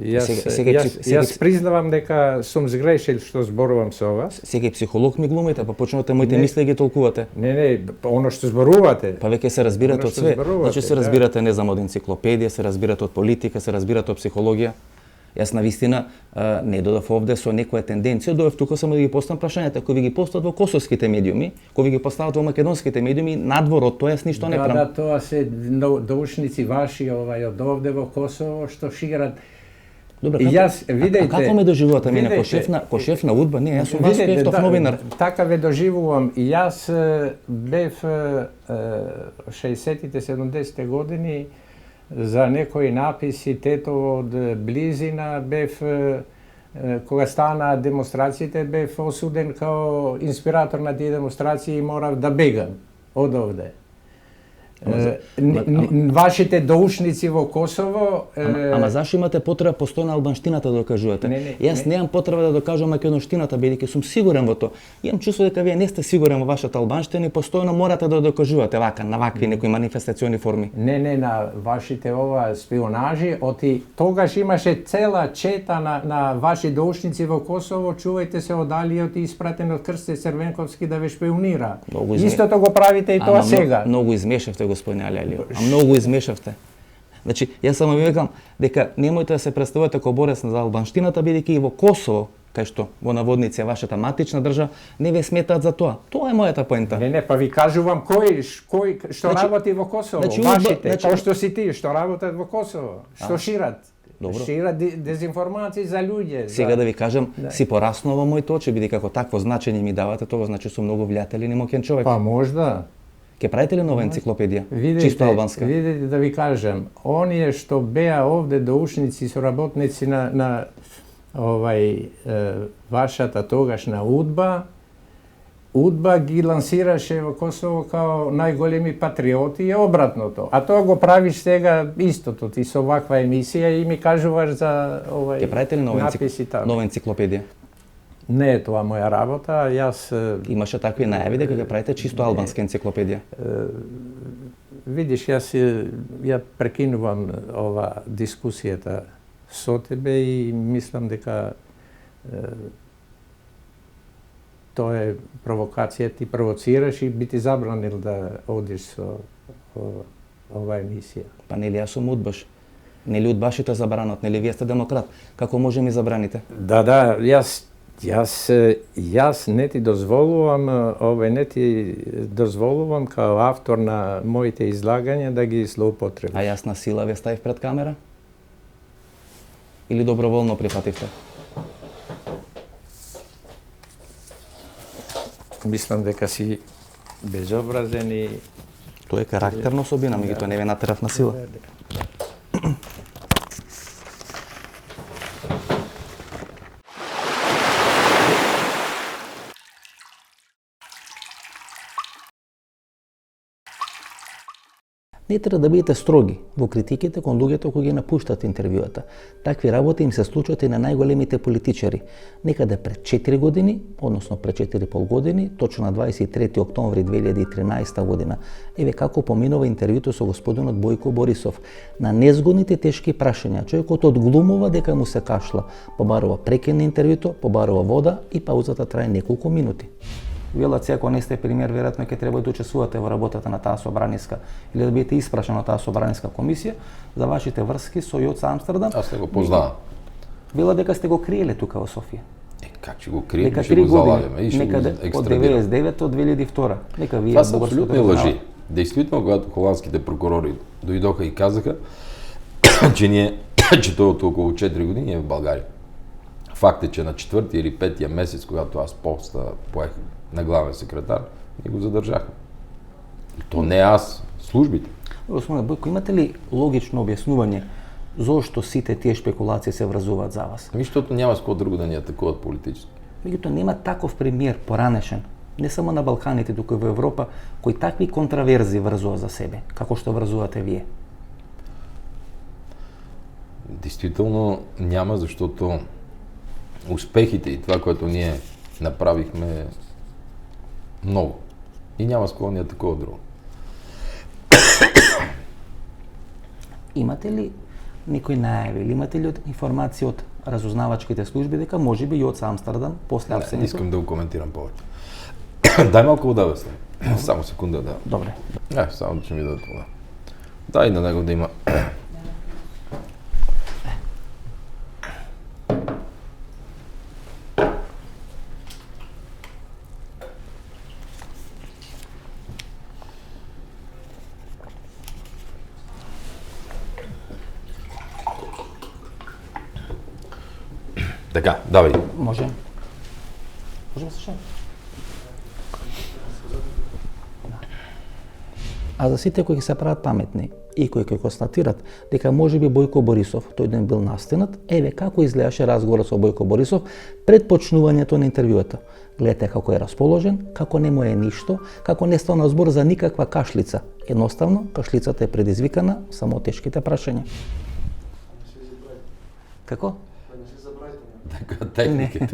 јас признавам дека сум сгрешил што зборувам со вас. Сега и психолог ми глумите, па почнувате моите мисли и ги толкувате. Не, оно што зборувате. Па веќе се разбирате Оно од што све. зборувате, Значи се да. разбирате, не знам, од енциклопедија, се разбирате од политика, се разбирате од психологија. Јас навистина не додав овде со некоја тенденција, дојдов тука само да ги поставам прашањата кои ви ги постават во косовските медиуми, кои ви ги постават во македонските медиуми, надвор од тоа јас ништо не правам. Да, тоа се доушници ваши од овде во Косово што шират. Добре, Јас, видете, како ме доживувате мене ко шеф на УДБА? Не, јас сум ваш шеф новинар. Така ве доживувам. Јас бев 60-тите, 70-те години за некои написи тето од близина бев кога стана демонстрациите бев осуден као инспиратор на тие демонстрации и морав да бегам од овде. Вашите доушници во Косово... Ама зашто имате потреба постојно албанштината да докажувате? Јас немам потреба да докажувам македонштината, бидејќи сум сигурен во тоа. Имам чувство дека вие не сте сигурен во вашата албанштина и постојно морате да докажувате вака, на вакви некои манифестациони форми. Не, на вашите ова шпионажи, оти тогаш имаше цела чета на ваши доушници во Косово, чувајте се од Алиот и испратен од Крсте Црвенковски да ве шпионира. Истото го правите и тоа сега. Многу измешавте, господине Алио. Многу измешавте. Значи, јас само ви викам дека немојте да се представувате како борец за албанштината, бидејќи и во Косово, кај што во наводници вашата матична држава, не ве сметаат за тоа. Тоа е мојата поента. Не, па ви кажувам кој што работи во Косово, вашите, кој што си ти, што работат во Косово, што шират. Добро. Шират дезинформации за луѓе. Сега да ви кажам, си пораснува во мојот очи, бидејќи ако такво значење ми давате, тоа значи сум многу влијателен и моќен човек. Па можда. Ке правите ли нова енциклопедија? Чисто албанска? Видете да ви кажам, оние што беа овде доушници со работници на вашата тогашна УДБА ги лансираше во Косово као најголеми патриоти и обратното. А тоа го правиш сега истото, ти со ваква емисија и ми кажуваш за Ке правите ли нова енциклопедија? Не е тоа моја работа, јас... Имаше такви најави дека ќе правите чисто албанска енциклопедија? Видиш, ја прекинувам ова дискусијата со тебе и мислам дека тоа е провокација, ти провоцираш и би ти забранил да одиш со ова емисија. Па нели јас сум удбаш? Нели удбашите забранат, нели вие сте демократ? Како може ми забраните? Да, Јас не ти дозволувам као автор на моите излагања да ги злоупотребиш. А јас на сила ве ставив пред камера? Или доброволно прифативте? Мислам дека си безобразен и... Тоа е карактерна особина, меѓутоа не ве натерав на сила. Не треба да бидете строги во критиките кон луѓето кои ги напуштат интервјуата. Такви работи им се случуваат и на најголемите политичари. Некаде пред 4 години, односно пред 4,5 години, точно на 23 октомври 2013 година, еве како поминува интервјуто со господинот Бојко Борисов. На незгодните тешки прашања, човекот одглумува дека му се кашла, побарува прекин на интервјуто, побарува вода и паузата трае неколку минути. Велаци, ако не сте пример, веројатно ќе треба да учествувате во работата на таа собраниска или да бидете испрашани од таа собраниска комисија за вашите врски со ЈОЦ Амстердам. Аз не го познавам. Вела дека сте го криеле тука во Софија. Как ќе го криеме, ќе го залагаме и ќе го екстрадираме. Од 99 до 2002. Нека вие Това са абсолютни лъжи. Действително, когато холандските прокурори дойдоха и казаха, че той от около 4 години е в България. Факт е, че на 4 или 5 месец, когато аз поех на главен секретар, и го задържахме. И то не аз, службите. Господин Бојко, имате ли логично објаснување зошто сите тие шпекулации се вразуваат за вас? Защото няма с кого друго да ни атакуват политически. Меѓутоа нема таков премиер поранешен, не само на Балканите, туку и во Европа, кој такви контраверзи врзува за себе, како што врзувате вие. Действително няма, защото успехите и това, което ние направихме много. И няма с кого ни атакува друго. Имате ли некои најави или имате ли информации од разузнавачките служби дека можеби ЈОЦ Амстердам после апсенето? Не искам да го коментирам повече. Дай малко вода, бе, само секунда, да. Добре. Само че ми дадат вода. Дай на него да има. Така, давай. Може? Може да се шеме? А за сите кои се прават паметни и кои констатират дека можеби Бојко Борисов тој ден бил настинат, еве како изгледаше разговорот со Бојко Борисов пред почнувањето на интервјуото. Гледате како е расположен, како не му е ништо, како не стана збор за никаква кашлица. Едноставно, кашлицата е предизвикана само од тешките прашања. Како? Така, техника.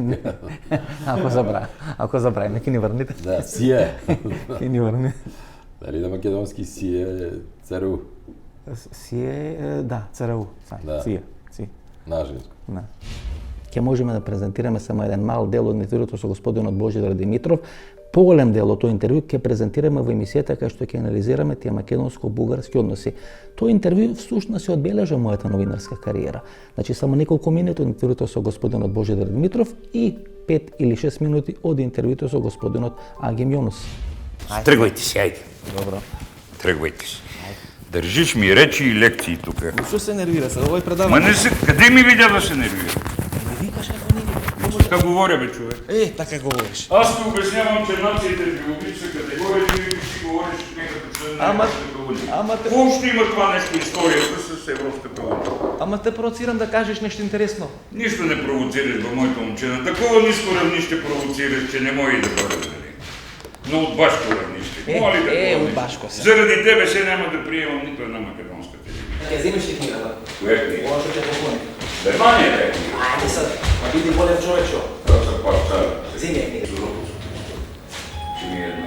Ако забрави, ќе ни врните. Да, сие. Ќе ни врне. Дали на македонски сие ЦРУ? Сие, да, ЦРУ. Да. Сие. Наженско. Да. Ќе можеме да презентираме само еден мал дел од интервјуто со господинот Божидар Димитров. Поголем дел од тој интервју ќе презентираме во емисијата кај што ќе анализираме тие македонско-бугарски односи. Тој интервју всушност се одбележа мојата новинарска кариера. Значи само неколку минути од интервјуто со господинот Божидар Димитров и 5 или 6 минути од интервјуто со господинот Агим Јонус. Тръгвайте си, айде. Добро. Тръгвайте си. Държиш ми речи и лекции тук. Што се нервира се? Овој предавање. Ма не се, къде ми видя да се нервира? Викаш како не. Така говоря, бе, човек. Така говориш. Аз ти обяснявам, че нациите е биологична категория, ти си говориш някакъв член на Европската уния. Въобще има това нещо историята с Европската уния. Ама те провоцирам да кажеш нещо интересно. Нищо не провоцираш, бе, моето момче. На такова ниско равнище провоцираш, че не може и да бъде, нали? Но от башко равнище. Моля да от башко се. Заради тебе се няма да приемам нито една македонска телевизия. Ќе вземеш ли книгата? Коя книга? Ова што ќе поклони. Германия е. Ајде сад, ма биди болен човек шо. Това са парца. Вземи ја книга. Ще ми е една.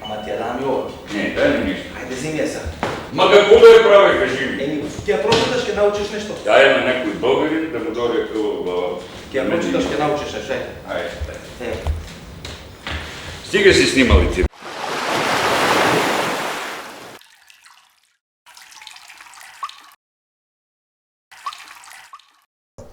Ама ти ја дам и ова. Не, дай ми нищо. Ајде вземи ја сад. Ма какво да я правя, кажи ми? Ќе ја прочиташ, ќе научиш нешто. Дай на някой българин да му дойде кръва в глава. Ќе ја прочиташ, ќе научиш нешто. Айде. Стига си снимали ти.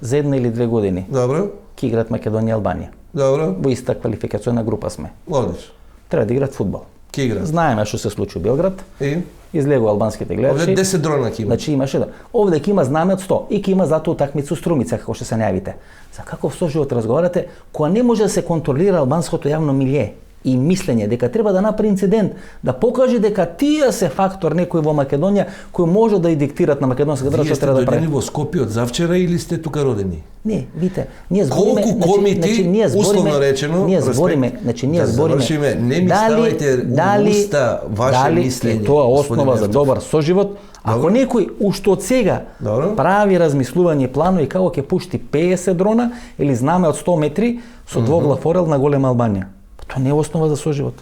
За 1 или 2 години Добро, ќе играат Македонија и Албанија. добро, Во иста квалификациона група сме. одлично. Треба да играат фудбал. Ке игра? Знаеме што се случи у Белград. И? Излегува албанските гледачи. Овде 10 дрона ќе има. Значи имаше да. Овде ќе има знаме од 100 и ќе има затоа утакмица Струмица како што се најавите. За каков соживот разговарате кога не може да се контролира албанското јавно милје и мислење дека треба да направи инцидент, да покаже дека тие се фактор некој во Македонија кој може да и диктират на македонска држава Вие што сте треба да прави. дојдени во Скопје од завчера или сте тука родени? Не, видите, ние збориме, Колку комити, условно речено, ние збориме, значи ние да збориме. завршиме, не ми ставајте у уста ваше мислење, е тоа основа господин за Ефтов. добар соживот. Ако некој уште од сега Добро. прави размислување и планови како ќе пушти 50 дрона или знаме од 100 метри со двоглав орел на голема Албанија, па тоа не е основа за соживот.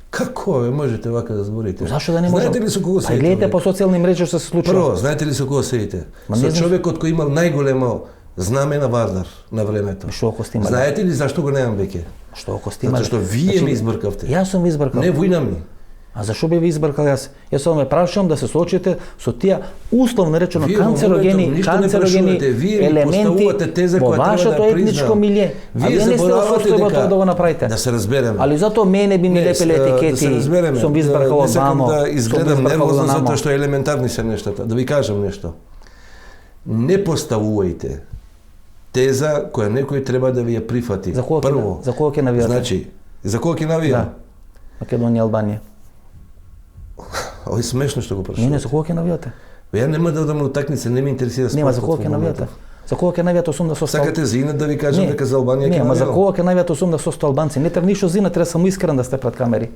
Како ве можете вака да зборите? Зашо да не можам? Знаете ли со кого Па седите? гледате овде? по социјални мрежи што се случува. Прво, знаете ли со кого седите? Ма Со не знам. човекот кој имал најголемо знаме на Вардар на времето. Што ако сте имали? Знаете ли зашто го немам веќе? Што ако сте имали? Затоа што вие ме избркавте. Јас сум избркал. Не војнамни. А зашо би ви избркал јас? Јас само ме прашувам да се соочите со тие условно речено Вие во канцерогени, моментот ништо не прашувате, вие ми елементи поставувате теза во која треба вашето да етничко признам. милје. А Вие вие не сте во заборавате состојба дека да го направите. да се разбереме. Али затоа мене би ми лепеле етикети. Да се разбереме. Сум ви избркал Не од сакам мамо. да изгледам сум ви избркал нервозно од мамо. затоа што елементарни се нештата. Да ви кажам нешто. Не поставувајте теза која некој треба да ви ја прифати. За кого ќе- Прво. за кого ќе навијате? Значи, за кого ќе навијам? Да. Македонија, Албанија. Ово е смешно што го прашувате. Не, за кого ќе навијате? Ја нема да одам на утакмица, не ме интересира Нема за спортот кого ќе во навијате? моментов. За кого ќе навијате 80%? Сакате за инат да ви кажам дека за Албанија Не, ќе ама за навијам? кого ќе навијате 80% албанци? Не треба ништо за инат, треба само искрен да сте пред камери.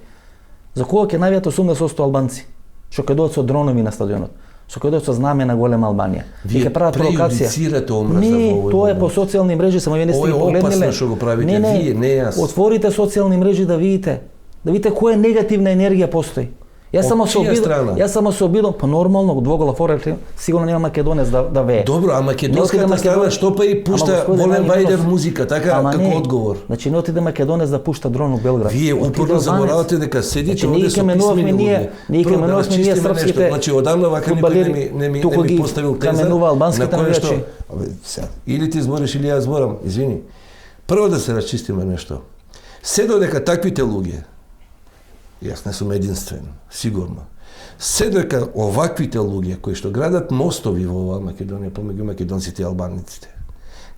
За кого ќе навијате 80% албанци? Што ќе дојдат со дронови на стадионот? Што ќе дојдат со знаме на голема Албанија? Вие И ќе прават провокација. преюдицирате омраза Не, во овој тоа е момент. по социјални мрежи, само вие не сте Ова е ги погледнале. опасно што го правите, вие, не јас. Отворите социјални мрежи да видите. Да видите која негативна енергија постои. Јас Од само се чија обидам, страна? јас само се обидам, па нормално двоглав орел, сигурно нема македонец да вее. Добро, а Не отиде македонската страна Македонец. што па и Ама, пушта господине Волен Вајдер Ангелов, музика, така ама како не. одговор. Значи не отиде македонец да пушта дрон у Белград. Вие Отиде упорно албанец. заборавате дека седите Значи, овде ние со ќе менувавме писмени ние, луѓе. ние ќе Прво, да менувавме ние расчистиме српските нешто. Значи одамна вака никој фудбалери, не ми туку ги поставил теза каменува албанските на кое што навијачи. Абе, сега, или ти збориш или јас зборам, извини. Прво да се расчистиме нешто. Се додека таквите луѓе, јас не сум единствен, сигурно. Се дека оваквите луѓе кои што градат мостови во оваа Македонија помеѓу македонците и албаниците,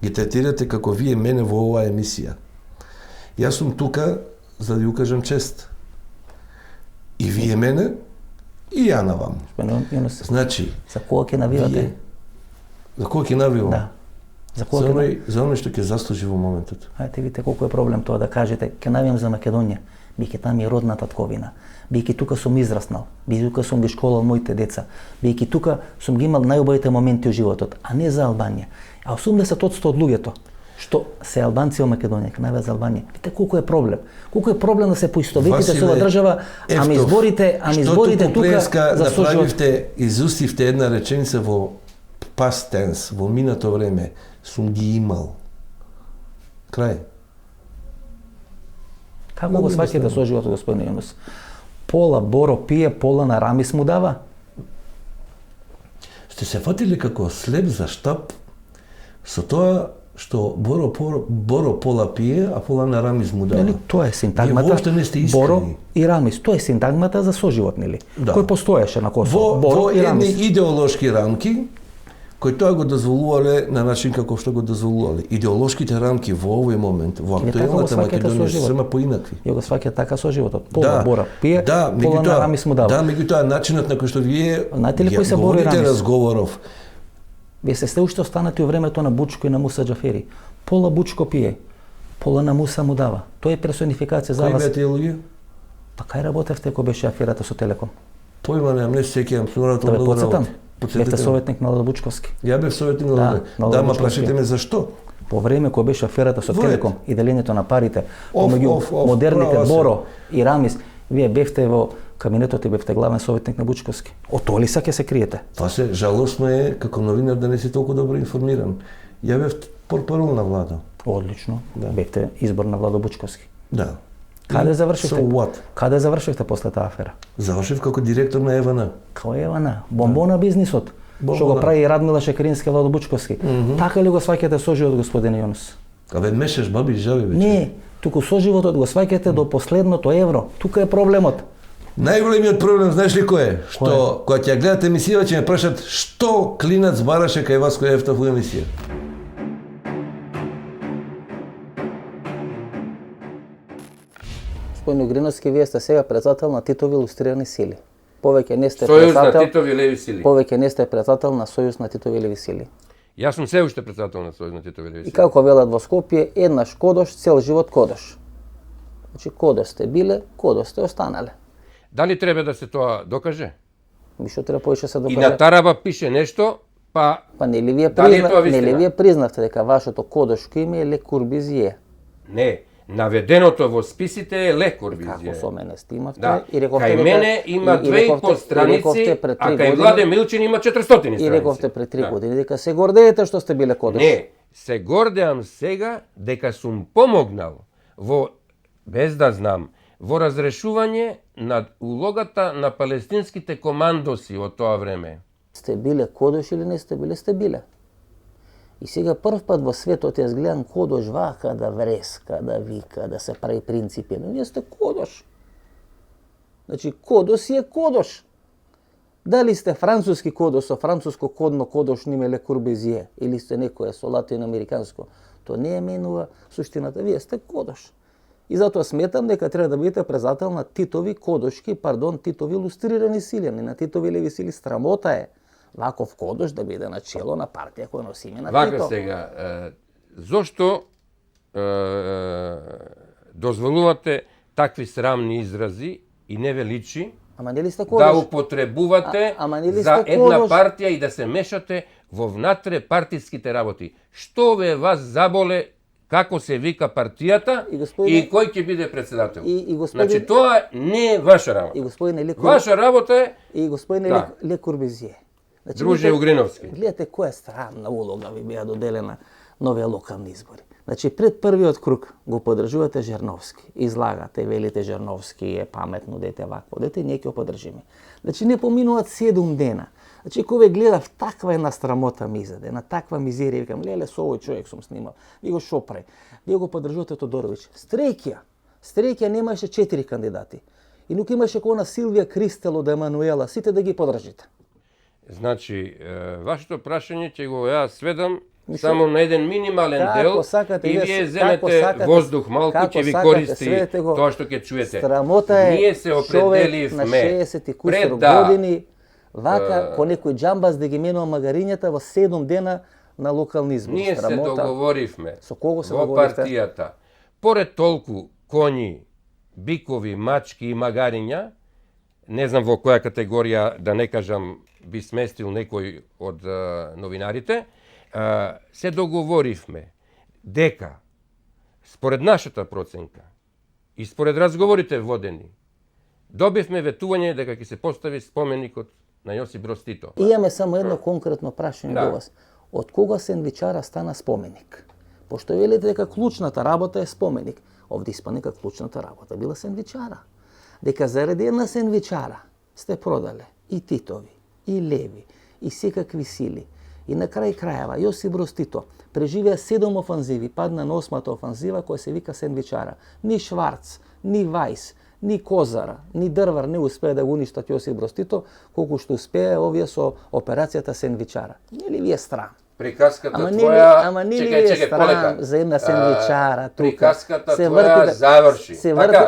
ги третирате како вие мене во оваа емисија. Јас сум тука за да ви укажам чест. И вие мене, и ја на вам. Господин Јунус, Значи, за кога ќе навивате? за кога ќе навивам? Да. За кога ќе навивате? За оној што ќе заслужи во моментот. Ајте видите колку е проблем тоа да кажете, ќе навијам за Македонија, бијќи таму е родна татковина, бијќи тука сум израснал, бијќи тука сум ги школал моите деца, бијќи тука сум ги имал најубавите моменти во животот, а не за Албанија. А 80% од луѓето што се албанци во Македонија, ќе навијат за Албанија. Видите колку е проблем. Колку е проблем да се поистоветите со оваа држава, ами изборите тука за соживот. Направивте, изустивте една реченица во past tense, во минато време, сум ги имал. Крај. Како го сваќате соживотот, господин Јунус? Пола Боро пие, пола на Рамис му дава? Сте се фатили како слеп за штап со тоа што Боро пола пие, а пола на Рамис му дава. Нели, тоа е синтагмата. Вие воопште не сте искрени. Боро и Рамис, тоа е синтагмата за соживот, нели? Да. Кој постоеше на Косово. Во и едни Рамис. идеолошки рамки, кои тоа го дозволувале на начин како што го дозволувале. Идеолошките рамки во овој момент, во Или така актуелната го сваќате Македонија, се соживот? срема поинакви. Ја го сваќа така соживотот. Пола Бора пие, пола меѓутоа- на Рамис му дава. Да, меѓутоа начинот на кој што вие Знаете ли кој се Боро и говорите Рамис? разговоров. Вие се сте уште останати во времето на Бучко и на Муса Џафери. Пола Бучко пие, пола на Муса му дава. Тоа е персонификација за Кои вас. беа тие луѓе? Така и работевте кога беше аферата со Телеком. Појма немам, не се сеќавам, сум работел Да ве многу подсетам. работи. Бевте Подсетете ме. советник на Ладо Бучковски. Ја бев советник на Да, Ладо. на Ладо Да, ма Бучковски. прашите ме зашто? По време кога беше аферата со Во Телеком и делењето на парите Оф, помеѓу модерните права се. Боро и Рамис, вие бевте во кабинетот и бевте главен советник на Бучковски. Од тоа ли са ќе се криете? Тоа се жалосно е како новинар да не си толку добро информиран. Ја бев портпарол на Владо. Одлично. Бевте избор на Владо Бучковски. Да. Каде завршивте? So what? Каде завршивте после таа афера? Завршив како директор на ЕВН. Као Евана, бомбона бизнисот. Што го Бомбона. прави Радмила Шекерински, Владо Бучковски. Така ли го сваќате соживот, господин Јунус? Абе мешаш баби и жаби вече. Не, туку соживотот го сваќате до последното евро. Тука е проблемот. Најголемиот проблем знаеш ли кој е? Што кога ќе ја гледате емисија ќе ме прашат што клинац бараше кај вас кој ефтав во емисија. Господин Угриновски, вие сте сега председател на Титови илустрирани сили. Повеќе не сте Сојуз на председател. Титови леви сили. Повеќе не сте председател на Сојуз на Титови леви сили. Јас сум се уште председател на Сојуз на Титови леви И сили. како велат во Скопје, еднаш кодош, цел живот кодош. Значи кодош сте биле, кодош сте останале. Дали треба да се тоа докаже? И што треба повеќе се И докаже? на тараба пише нешто, па Па нели вие Дали е тоа вистина? признавте дека вашето кодошко име е Ле Курбизие? не, наведеното во списите е Ле Како Корбизије. со мене стимавте Да, и рековте кај дека мене има и 2,5 рековте страници, пред а 3 кај години- Владе Милчин има 400 страници. И рековте пред 3 Да. години дека се гордеете што сте биле кодош. Не, се гордеам сега дека сум помогнал во, без да знам, во разрешување на улогата на палестинските командоси од тоа време. Сте биле кодош или не сте биле, сте биле. И сега прв пат во светот јас гледам кодош вака да вреска, да вика, да се прави принципи. Но вие сте кодош. Значи кодош си е кодош. Дали сте француски кодош со француско кодно кодошно име Ле Курбизие или сте некое со латиноамериканско, тоа не е менува суштината. Вие сте кодош. И затоа сметам дека треба да бидете председател на Титови Титови илустрирани сили, не на Титови леви сили. Срамота е ваков кодош да биде на чело на партија која носи име на Вака Тито. сега, зошто дозволувате такви срамни изрази и не ве личи Ама нели сте да кодош? употребувате Ама нели за сте една кодош? партија и да се мешате во внатре партиските работи? Што ве вас заболе како се вика партијата И господине- и кој ќе биде председател? И господине- Значи тоа не е ваша работа. И господине Ле Ваша работа е И господине Да. Ле Курбизие. Значи, Друже видите- Угриновски. Гледате која странна улога ви беа доделена на овие локални избори. Значи пред првиот круг го поддржувате Жерновски, излагате, велите Жерновски е паметно дете, вакво дете, ние ќе го поддржиме. Значи не поминуваат 7 дена. Значи кога ве гледав таква една срамота ми изаде, на таква мизерија, викам леле со овој човек сум снимал. Ви го шопре. Вие го поддржувате Тодоровиќ. Стрекија немаше 4 кандидати. И нука имаше кона Силвија Кристел од Емануела, сите да ги поддржите. Значи, вашето прашање ќе го ја сведам само на еден минимален Како дел сакате, и вие вие како земете сакате, воздух малку, како ќе ви сакате, користи сведете го. тоа што ќе чуете. Срамота е Ние се човек на определивме 60 и кусор пред да години вака по некој джамбаз да ги менува магарињата во 7 дена на локални избори. ние се Срамота. договоривме Со кого се во договоривте? партијата. Поред толку коњи, бикови, мачки и магариња, не знам во која категорија, да не кажам, би сместил некој од новинарите, се договоривме дека, според нашата проценка и според разговорите водени, добивме ветување дека ќе се постави споменикот на Јосип Броз Тито. Имаме само едно конкретно прашање Да. до вас. Од кога сендвичара стана споменик? Пошто велите дека клучната работа е споменик. Овде испадне дека клучната работа била сендвичара. Дека заради една сендвичара сте продале и Титови, и Леви, и секакви сили. И на крај крајава Јосип Броз Тито преживеа 7 офанзиви, падна на 8-та офанзива која се вика сендвичара. Ни Шварц, ни Вајс, ни Козара, ни Дрвар не успеа да го уништат Јосип Броз Тито, колку што успеа овие со операцијата сендвичара. Нели ви е страм? Приказката Ама твоја, нели чекај, ви е полека. страм за една сендвичара тука? Приказката твоја заврши.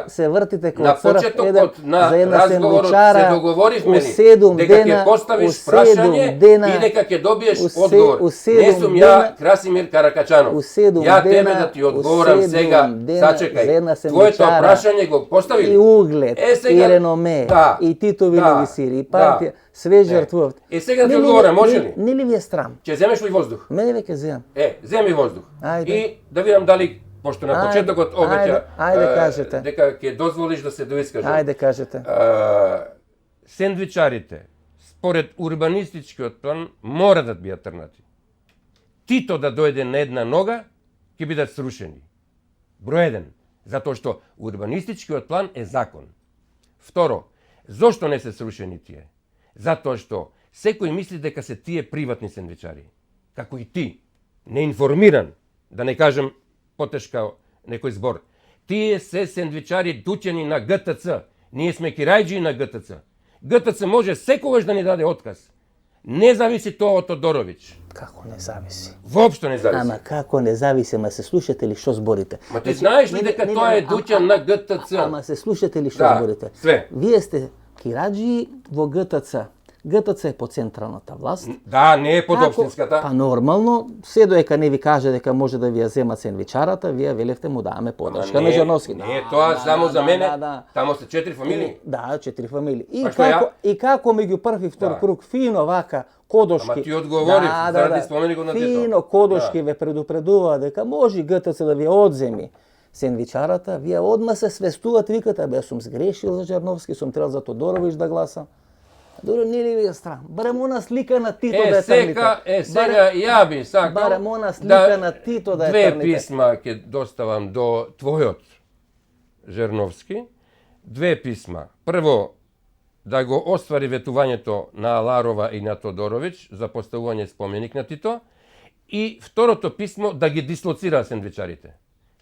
Се вртите како на црв почетокот на за една разговорот сендвичара се договоривме у 7 дека дена, ќе поставиш у 7 прашање дена, и дека ќе добиеш у одговор. у 7 Не сум ја дена, Красимир Каракачанов. у 7 Ја тебе дена, да ти у одговорам 7 сега, дена за една сачекај. Твоето сендвичара прашање го постави. и углед, сега, и реноме, да, и Титови да, новисири, и партија, све жртвувавте. сега ти одговорам, може ли? Нели ви е страм? Ќе земеш ли воздух? Мене веќе земам. Земи воздух. Ајде. И да видам дали, пошто на Ајде, почетокот обеќа ајде, кажете. дека ќе дозволиш да се доискажам. Ајде кажете. Сендвичарите, според урбанистичкиот план, мора да бидат трнати. Тито да дојде на една нога, ќе бидат срушени. Број 1, затоа што урбанистичкиот план е закон. Второ, зошто не се срушени тие? Затоа што секој мисли дека се тие приватни сендвичари. Како и ти, неинформиран, да не кажем потешка некој збор. Тие се сендвичари дуќени на ГТЦ. Ние сме кирајџи на ГТЦ. ГТЦ може секогаш да ни даде отказ. Не зависи тоа од Тодоровиќ. Како не зависи? Воопшто не зависи. Ама како не зависи, ма се слушате ли што зборите? Ма ти знаеш ли дека тоа е дуќан на ГТЦ? Ама се слушате ли што Да, зборите? све. Вие сте кираџи во ГТЦ. ГТЦ е под централната власт. Да, не е под општинската. Па нормално, се доека не ви каже дека може да ви ја земат сендвичарата, вие велевте му даваме подршка на Жерновски. Не е тоа само за мене. Тамо се 4 фамилии. Да, 4 фамилии. Па И како меѓу прв и втор круг фино вака кодошки. Ама ти одговори, заради споменикот на Тито. Фино кодошки ве предупредува дека може ГТЦ да ви одземи сендвичарата, вие одма се свестувате, викате, бе, сум сгрешил за Жерновски, сум требал за Тодоровиќ да гласам. Дори не ли ви е страм? Барем она слика на Тито да е трните. Сега ја би сакал барем она слика на Тито да е две трните. писма ќе доставам до твојот Жерновски. Две писма. Прво, да го оствари ветувањето на Аларова и на Тодоровиќ за поставување споменик на Тито. И второто писмо да ги дислоцира сендвичарите.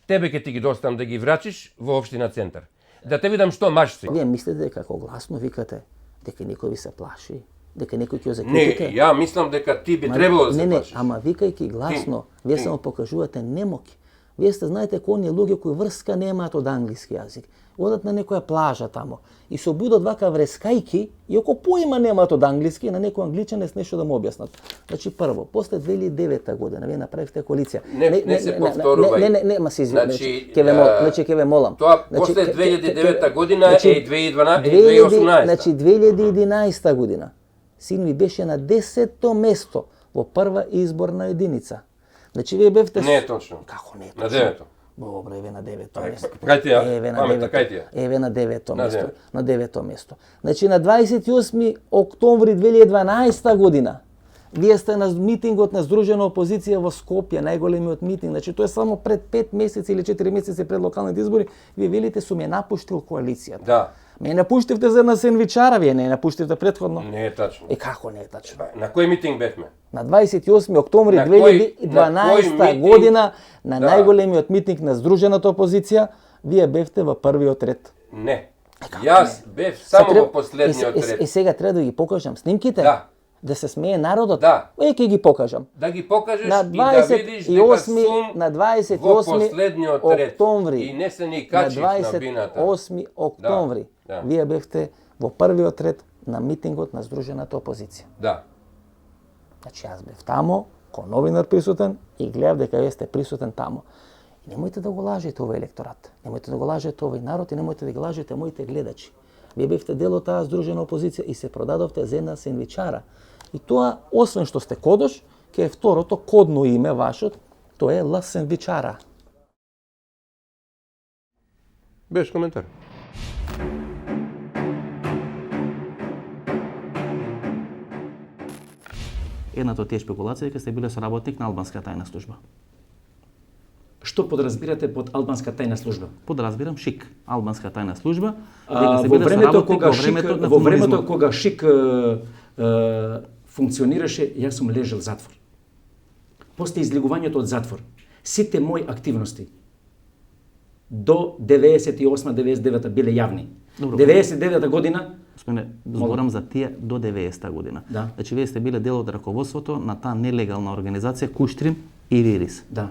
Тебе ќе ти ги доставам да ги врачиш во општина Центар. Да те видам што маш си. Вие мислите дека како гласно викате, дека некој ви се плаши, дека некој ќе ја Не, закритите? ја мислам дека ти би требало да се не, плашиш. ама викајќи гласно, вие само покажувате немоки. Вие сте, знаете, кои луѓе кои врска немаат од англиски јазик. Одат на некоја плажа тамо и се обудат вака врескајки и око поима немаат од англиски, на некој англичанец нешто да му објаснат. Значи прво, после 2009 година вие направивте коалиција. Не се повторувај. Не, ма се извини. Значи, Ќе ве молам. Тоа после 2009 година е 2018. Значи 2011 година син ми беше на 10-то место во прва изборна единица. Значи вие бевте... Не е точно. Како не е На точно? 9-то. Добре, еве на 9-то место. Кај ти ја? Еве на Памета, 9-то. кај ти ја? Еве на 9-то На место. 9. На 9-то место. Значи на 28 октомври 2012 година вие сте на митингот на Здружена опозиција во Скопје, најголемиот митинг. Значи тоа е само пред 5 месеци или 4 месеци пред локалните избори, вие велите сум ја напуштил коалицијата. Да. Ме напуштивте за една сендвичара, вие не напуштивте претходно. Не е тачно. Како не е тачно? На кој митинг бевме? На 28 октомври На кој 2012 митинг? година на Да. најголемиот митинг на Здружената опозиција, вие бевте во првиот ред. Не. Јас бев само во последниот ред. Сега треба да ги покажам снимките. Да. Да се смее народот? Да. Ќе ги покажам. Да ги покажеш На и да видиш дека 28 сум на во 28 последниот ред. октомври. И не се ни На качих на бината. 28 октомври. Да. Вие бевте во првиот ред на митингот на Сдружената опозиција. Да. Значи јас бев тамо, ко новинар присутен и гледав дека вие сте присутен тамо. И немојте да го лажете овој електорат. Немојте да го лажете овој народ и немојте да ги лажете моите гледачи. Вие бевте дел од таа Сдружена опозиција и се продадовте за една сендвичара. И тоа, освен што сте кодош, ке е второто кодно име вашот, тоа е Ла Сендвичара. Без коментар. Едната од тие спекулации дека сте биле соработник на албанска тајна служба. Што подразбирате под албанска тајна служба? Подразбирам ШИК, албанска тајна служба, Во времето кога ШИК функционираше, јас сум лежал в затвор. После излегувањето од затвор, сите мои активности до 98-99 биле јавни. 99 година зборам за тие до 90-та година. Да. Значи вие сте биле дел од раководството на таа нелегална организација Куштрим и Ририс. Да.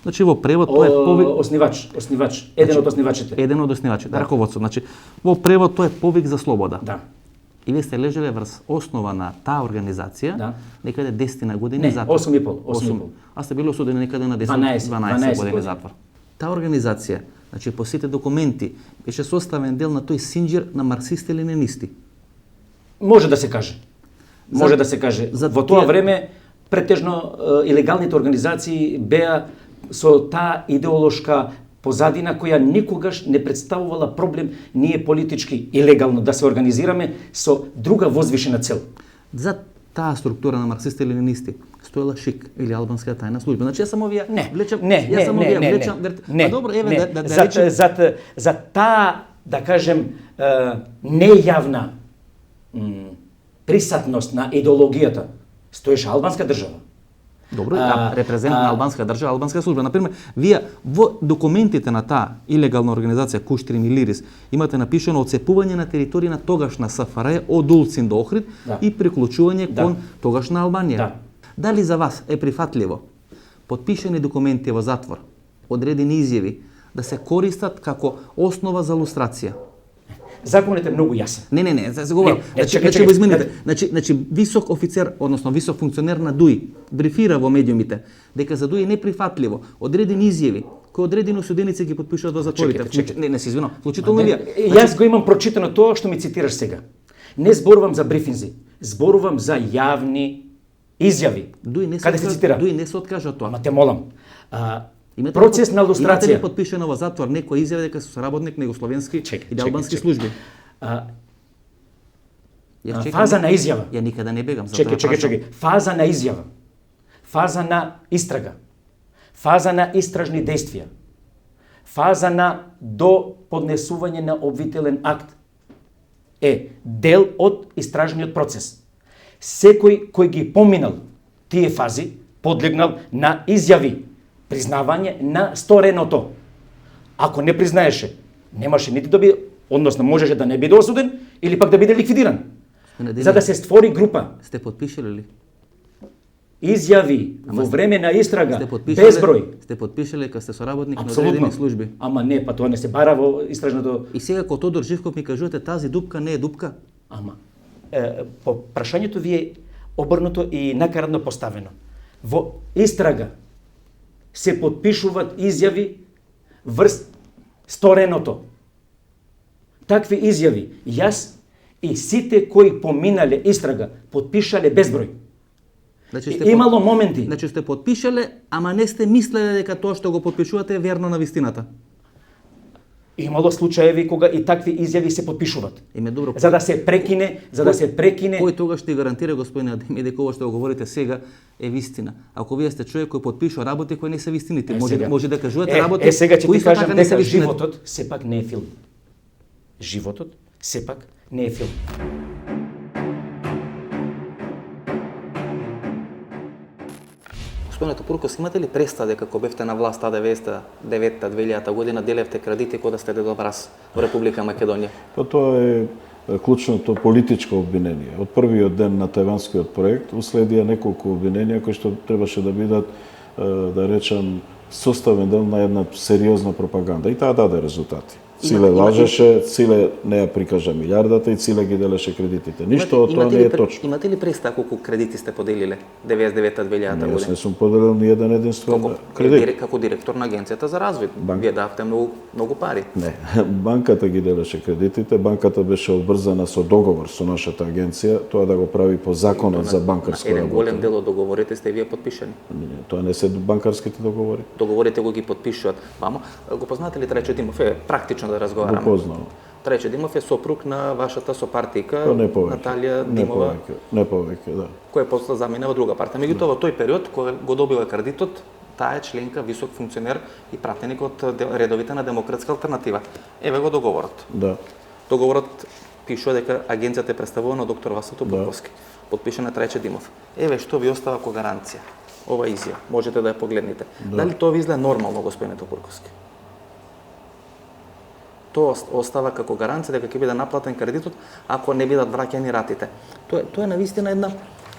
Значи во превод тоа е повик Основач, еден од основачите. Еден од основачите, раководство. Значи во превод тоа е повик за слобода. Да. И вие сте лежеле врз основа на таа организација, Да. некаде 10 на години Не, затвор. 8,5. А сте били осудени некаде на 12 12 години години. затвор. Таа организација, значи по сите документи, беше составен дел на тој синџир на марксисти-ленинисти. Може да се каже. Може да се каже. Во тоа тие- време претежно илегалните организации беа со таа идеолошка позадина која никогаш не представувала проблем ние политички и легално да се организираме со друга возвишена цел. За таа структура на марксисти-ленинисти стоела ШИК или албанска тајна служба. Значи јас само овие влечам, јас само овие влечам. Не, Па добро, еве не. да речем За таа, да кажем, нејавна присатност на идеологијата стоеше албанска држава. Добро, репрезент на албанска држава, албанска служба. Например, вие во документите на таа илегална организација Куштрим и Лирис имате напишано оцепување на територија на тогашна СФРJ од Улцин до Охрид и приклучување кон тогашна Албанија. Да. Дали за вас е прифатливо потпишани документи во затвор, одредени изјави да се користат како основа за лустрација? Законот е многу јасен. Не, се говорам. Значи го измените. Значи висок офицер, односно висок функционер на ДУИ брифира во медиумите дека за ДУИ е неприфатливо одредени изјави кои одредени осуденици ги потпишуваат во затворите. Не се извинувам. Вклучително вие. Јас го имам прочитано тоа што ми цитираш сега. Не зборувам за брифинзи, зборувам за јавни изјави. Каде се цитира? ДУИ не се откажа од тоа. Ама те молам. Процес на Имате лустрација. ли потпишано во затвор некој изјави дека су соработник на југословенски или албански служби? Фаза на изјава. Ја никаде не бегам. Чекај. Фаза на изјава. Фаза на истрага. Фаза на истражни действија. Фаза на до поднесување на обвителен акт е дел од истражниот процес. Секој кој ги поминал тие фази подлегнал на изјави, признавање на стореното. Ако не признаеше, немаше нити да биде, односно можеше да не биде осуден или пак да биде ликвидиран. За да се створи група. Сте потпишале ли? Изјави во време на истрага безброј. Сте потпишале кога сте соработник на Апсолутно. одредени служби? Ама не, па тоа не се бара во истражното. И сега кога Тодор Живков ми кажувате тази дупка не е дупка? Ама по прашањето ви е обрнато и накарадно поставено. Во истрага се потпишуваат изјави врз стореното. Такви изјави јас и сите кои поминале истрага потпишале безброј. Значи Имало моменти. Значи сте потпишале, ама не сте мислеле дека тоа што го потпишувате е верно на вистината. Имало случаеви кога и такви изјави се потпишуваат. Добро. За да се прекине. Кој тогаш ќе гарантира, господине Адеми, дека ова што го говорите сега е вистина? Ако вие сте човек кој потпишува работи кои не се вистините, може да кажувате работи сега ќе кои ти кажам не се дека вистините. животот сепак не е филм. Животот сепак не е филм. Господине Топуркос, имате ли представа дека кога бевте на власт 1999-2000 година делевте кредити кога да сте дедобраз во Република Македонија? Тоа е клучното политичко обвинение. Од првиот ден на тајванскиот проект уследија неколку обвиненија кои што требаше да бидат, да речам, составен дел на една сериозна пропаганда. И таа даде резултати. Циле лажеше, Циле не ја прикажа милиардата и Циле ги делеше кредитите. Ништо од тоа не е точно. Имате ли представа колку кредити сте поделиле 99-2000 година? Јас не сум поделил ни еден единствен кредит. Како директор на Агенцијата за развој, вие давте многу пари. Не, банката ги делеше кредитите, банката беше обврзана со договор со нашата агенција, тоа да го прави по законот за банкарско Еден работење. голем дел од договорите сте вие подпишани. Тоа не се банкарските договори. Договорите го ги подпишуваат. Вамо, го познате ли Трајчо Димов? Практично да разговараме. Го познавам. Трајчо Димов е сопруг на вашата сопартика Не повеќе. Наталија Димова, Не повеќе, да. која после замина во друга партија. Меѓутоа во тој период кога го добила кредитот, таа е членка, висок функционер и пратеник од редовите на Демократска алтернатива. Еве го договорот. Да. Договорот пишува дека агенцијата е представувана од доктор Васил Топурковски. Подпишан на Трајчо Димов. Еве што ви остава како гаранција. Ова изјава, можете да ја погледнете. Дали тоа ви изгледа нормално, господине Топурковски? Тоа остава како гаранција дека ќе биде наплатен кредитот ако не бидат враќани ратите. Тоа е навистина една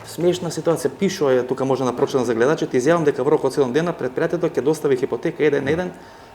смешна ситуација. Пишува е тука, може да прочитам за гледачите, изјавам дека во рок од 7 дена предпријатието ќе достави хипотека еден на еден.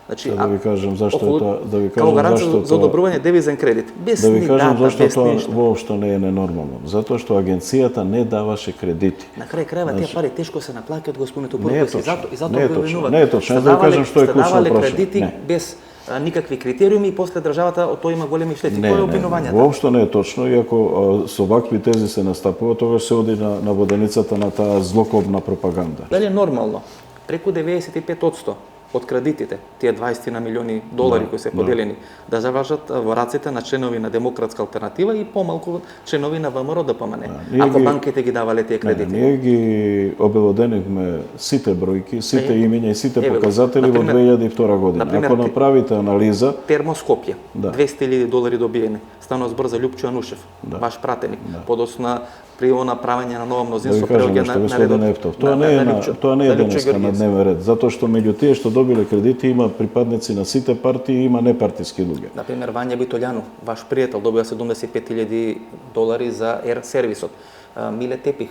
Значи, да ви кажам зашто е тоа, да ви како кажам гаранција зашто за одобрување девизен кредит. Без да ви ни кажам дата, зашто без тоа ништо. воопшто не е ненормално. Затоа што агенцијата не даваше кредити. На крај крајва тие пари тешко се наплаќаат, господин Не е Топурковски, точно. и затоа Не е го точно. обвинуваат. Не е точно. Јас да ви кажам што е клучно давале прашање. кредити Не. без никакви критериуми и после државата од тоа има големи штети. Кој е обвинувањето? Воопшто не е точно, иако со вакви тези се настапува, тогаш се оди на воденицата на таа злокобна пропаганда. Дали е нормално? Преку 95% од кредитите, тие 20 на милиони долари кои се поделени, да завршат во раците на членови на Демократска алтернатива и помалку членови на ВМРО ДПМН. Ако банките ги давале тие кредити. Ние ги обелоденивме сите бројки, сите имиња и сите Еве го. показатели во Например, 2002 година. например, Ако направите анализа, Термоскопје, Да. 200.000 долари добиени. Станува збор за Љупчо Анушев, ваш пратеник. Подоцна при направење на ново да ви мнозинство кажам преоѓа нешто, на господин редот. Ефтов, тоа не е денеска на дневен ред, затоа што меѓу тие што добиле кредити има припадници на сите партии и има непартиски луѓе. Например, Вања Битолјанов, ваш пријател, добива 75.000 долари за Ер сервисот. Миле Тепих,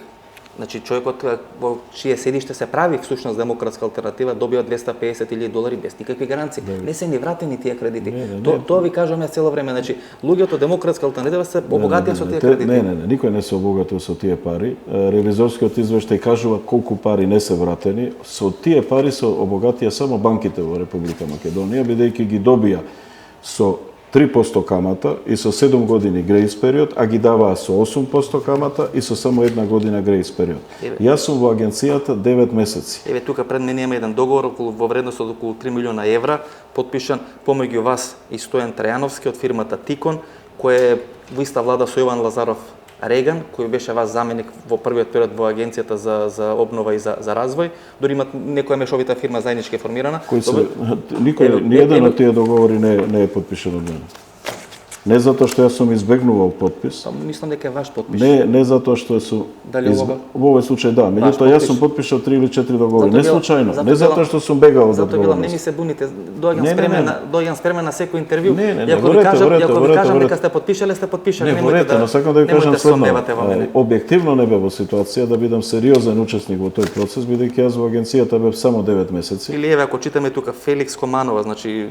значи човекот во чие седиште се прави всушност Демократска алтернатива, добива 250.000 долари без никакви гаранции. Не се ни вратени тие кредити. Тоа ви кажуваме цело време, значи луѓето од Демократска алтернатива се обогатија со тие кредити. Не, никој не се обогатил со тие пари. Ревизорскиот извештај кажува колку пари не се вратени. Со тие пари се обогатија само банките во Република Македонија, бидејќи ги добија со 3% камата и со 7 години грејс период, а ги даваа со 8% камата и со само една година грејс период. Јас сум во агенцијата 9 месеци. Еве тука пред мене има еден договор во вредност од околу 3 милиона евра, подпишан помеѓу вас и Стојан Трајановски од фирмата Тикон, кој е во иста влада со Јован Лазаров Реган, кој беше ваш заменик во првиот период во агенцијата за обнова и за развој. Дори имат некоја мешовита фирма заеднички формирана. Никој, ни еден од тие договори не е подпишан од мене. Не затоа што јас сум избегнувал подпис. Мислам дека е ваш подпис. Не затоа што сум во овој случај да, меѓутоа јас сум подпишал 3 или 4 договори, не случајно, не затоа што сум бегал од одговорност. Не ми се буните, доаѓам спремен на секој интервју. Не, Ако ви кажам дека сте подпишале, сте подпишале. Но сакам да ви кажам следното. Објективно не бев во ситуација да бидам сериозен учесник во тој процес, бидејќи јас во агенцијата бев само 9 месеци. Или еве ако читаме тука Феликс Команова, значи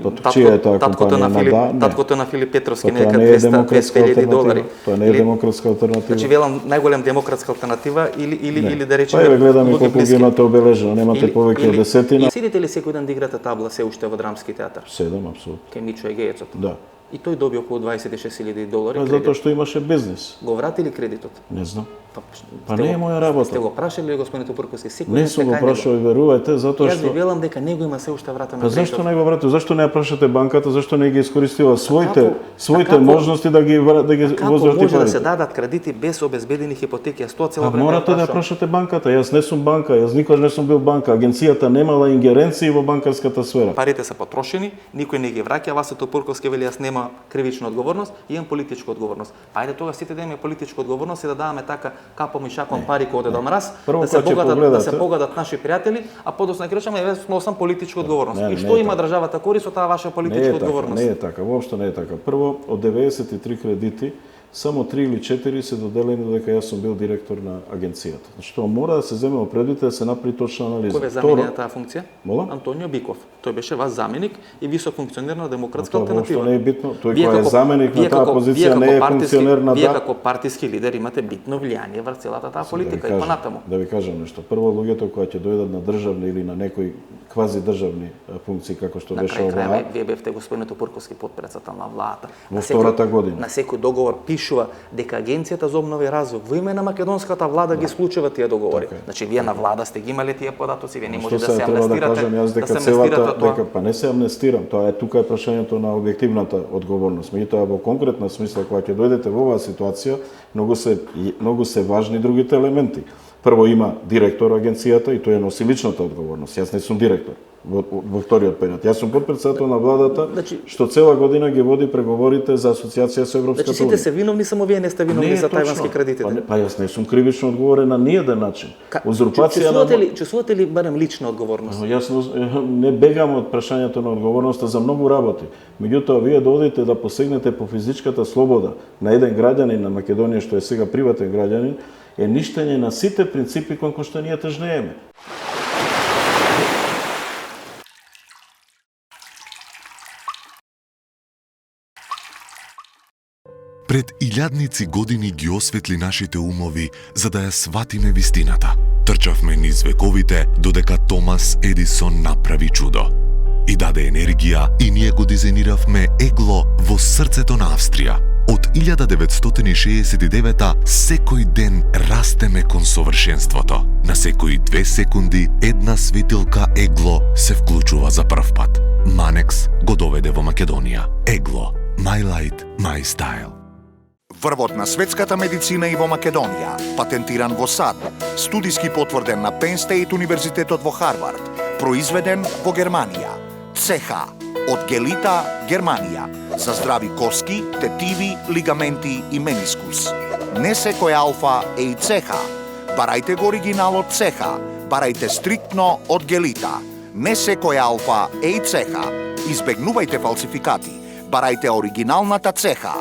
таткото на Филип Петровски, Тоа не е демократска $200,000. Тоа не е демократска алтернатива. Значи велам најголем демократска алтернатива или да речеме. Па еве гледаме колку ги имате обележено, немате повеќе од десетина. И сидите ли секој ден да играте табла се уште во драмски театар? Седам, апсолутно. Кај Мичо Егејецот. Да. И тој доби околу $26,000. Затоа што имаше бизнис. Го врати ли кредитот? Не знам. Па не е моја работа. Сте го прашали господин Топурковски секој ден? Не сум го прашал, верувајте, затоа што Јас ви велам дека него има се уште вратено. Па зашто не го вратил? Зашто не ја прашате банката? Зашто не ги искористува своите можности да ги возрати Како може парите? да се дадат кредити без обезбедени хипотеки? Јас тоа цело време морате да прашате банката. Јас не сум банка, јас никогаш не сум бил банка. Агенцијата немала ингеренции во банкарската сфера. Парите се потрошени, никој не ги враќа, Васил Топурковски вели јас нема кривична одговорност, имам политичка одговорност. Ајде тога сите да имаме политичка одговорност и да даваме така капом и шаком пари кој оде до мраз, да се погадат наши пријатели, а подоцна ќе речеме јас сносам политичка одговорност. И што има државата корист од таа ваша политичка одговорност? Не е така, воопшто не е така. Прво, од 93 кредити, само 3 или 4 се доделени додека јас сум бил директор на агенцијата. Значи тоа мора да се земе предвид да се направи точна анализа. Кој бе замени на таа функција? Мола? Антонио Биков. Тој беше ваш заменик и висок функционер на Демократска Тоа алтернатива. воопшто не е битно. Тој кој е заменик на таа позиција не е функционер на Вие како партиски лидер имате битно влијание врз целата таа политика и понатаму. Да ви кажам нешто. Прво луѓето кои ќе дојдат на државни или на некои квази државни функции како што беше ова. Вие бевте господин Топурковски потпредседател на владата. Во втората година. На секој договор пишува дека Агенцијата за обнова и развој во име на македонската влада ги склучува тие договори. Значи вие на влада сте ги имале тие податоци, вие не може да се амнестирате. Да кажам јас дека целата дека па не се амнестирам, тоа е тука е прашањето на објективната одговорност. Меѓутоа во конкретна смисла кога ќе дојдете во оваа ситуација, многу се важни другите елементи. Прво има директор агенцијата и тој носи личната одговорност. Јас не сум директор во вториот период. Јас сум потпредседател на владата, што цела година ги води преговорите за асоциација со Европската унија. Значи сите се виновни, само вие не сте виновни за тајвански кредити. Па јас не сум кривично одговорен на ниеден начин. Узурпација на чувствувате ли барем лична одговорност? Јас не бегам од прашањето на одговорноста за многу работи. Меѓутоа вие доодите да посегнете по физичката слобода на еден граѓанин на Македонија што е сега приватен граѓанин, е ништење на сите принципи кон кои што ние тежнееме. Пред илјадници години ги осветли нашите умови за да ја сватиме вистината. Трчавме низ вековите додека Томас Едисон направи чудо. И даде енергија и ние го дизајниравме егло во срцето на Австрија. Од 1969 секој ден растеме кон совршенството. На секои 2 секунди една светилка егло се вклучува за прв пат. Манекс го доведе во Македонија. Егло. My light, my style. Врвот на светската медицина и во Македонија, патентиран во САД, студиски потврден на Penn State Универзитетот во Харвард, произведен во Германија. ЦЕХА од Гелита, Германија, за здрави коски, тетиви, лигаменти и менискус. Не секој алфа е и ЦЕХА. Барајте го оригиналот ЦЕХА, барајте стриктно од Гелита. Не секој алфа е и ЦЕХА. Избегнувајте фалсификати. Барајте оригиналната ЦЕХА.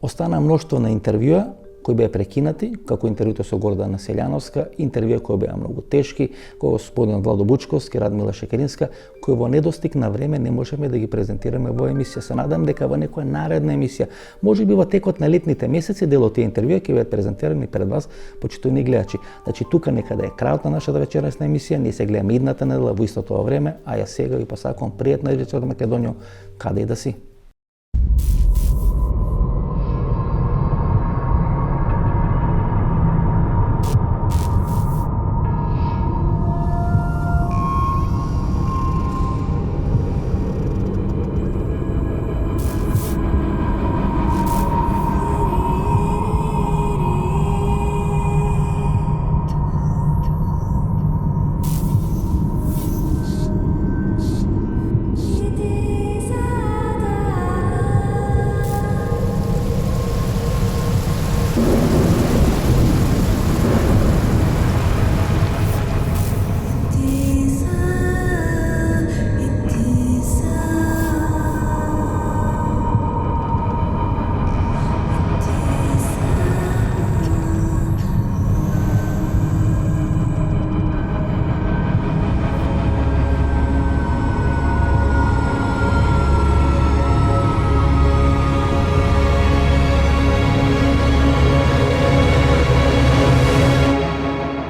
Остана мноштво на интервјуа кои беа прекинати, како интервјуто со Гордана Селјановска, интервјуа кои беа многу тешки, кои господин Владо Бучковски, Радмила Шекеринска, кои во недостиг на време не можеме да ги презентираме во емисија. Се надам дека во некоја наредна емисија, можеби во текот на летните месеци, дел од тие интервјуа ќе бидат презентирани пред вас, почитувани гледачи. Значи тука некаде е крајот на нашата вечересна емисија, ние се гледаме идната недела во истото време, а ја сега ви посакувам пријатна вечер од Македонија, каде и да си.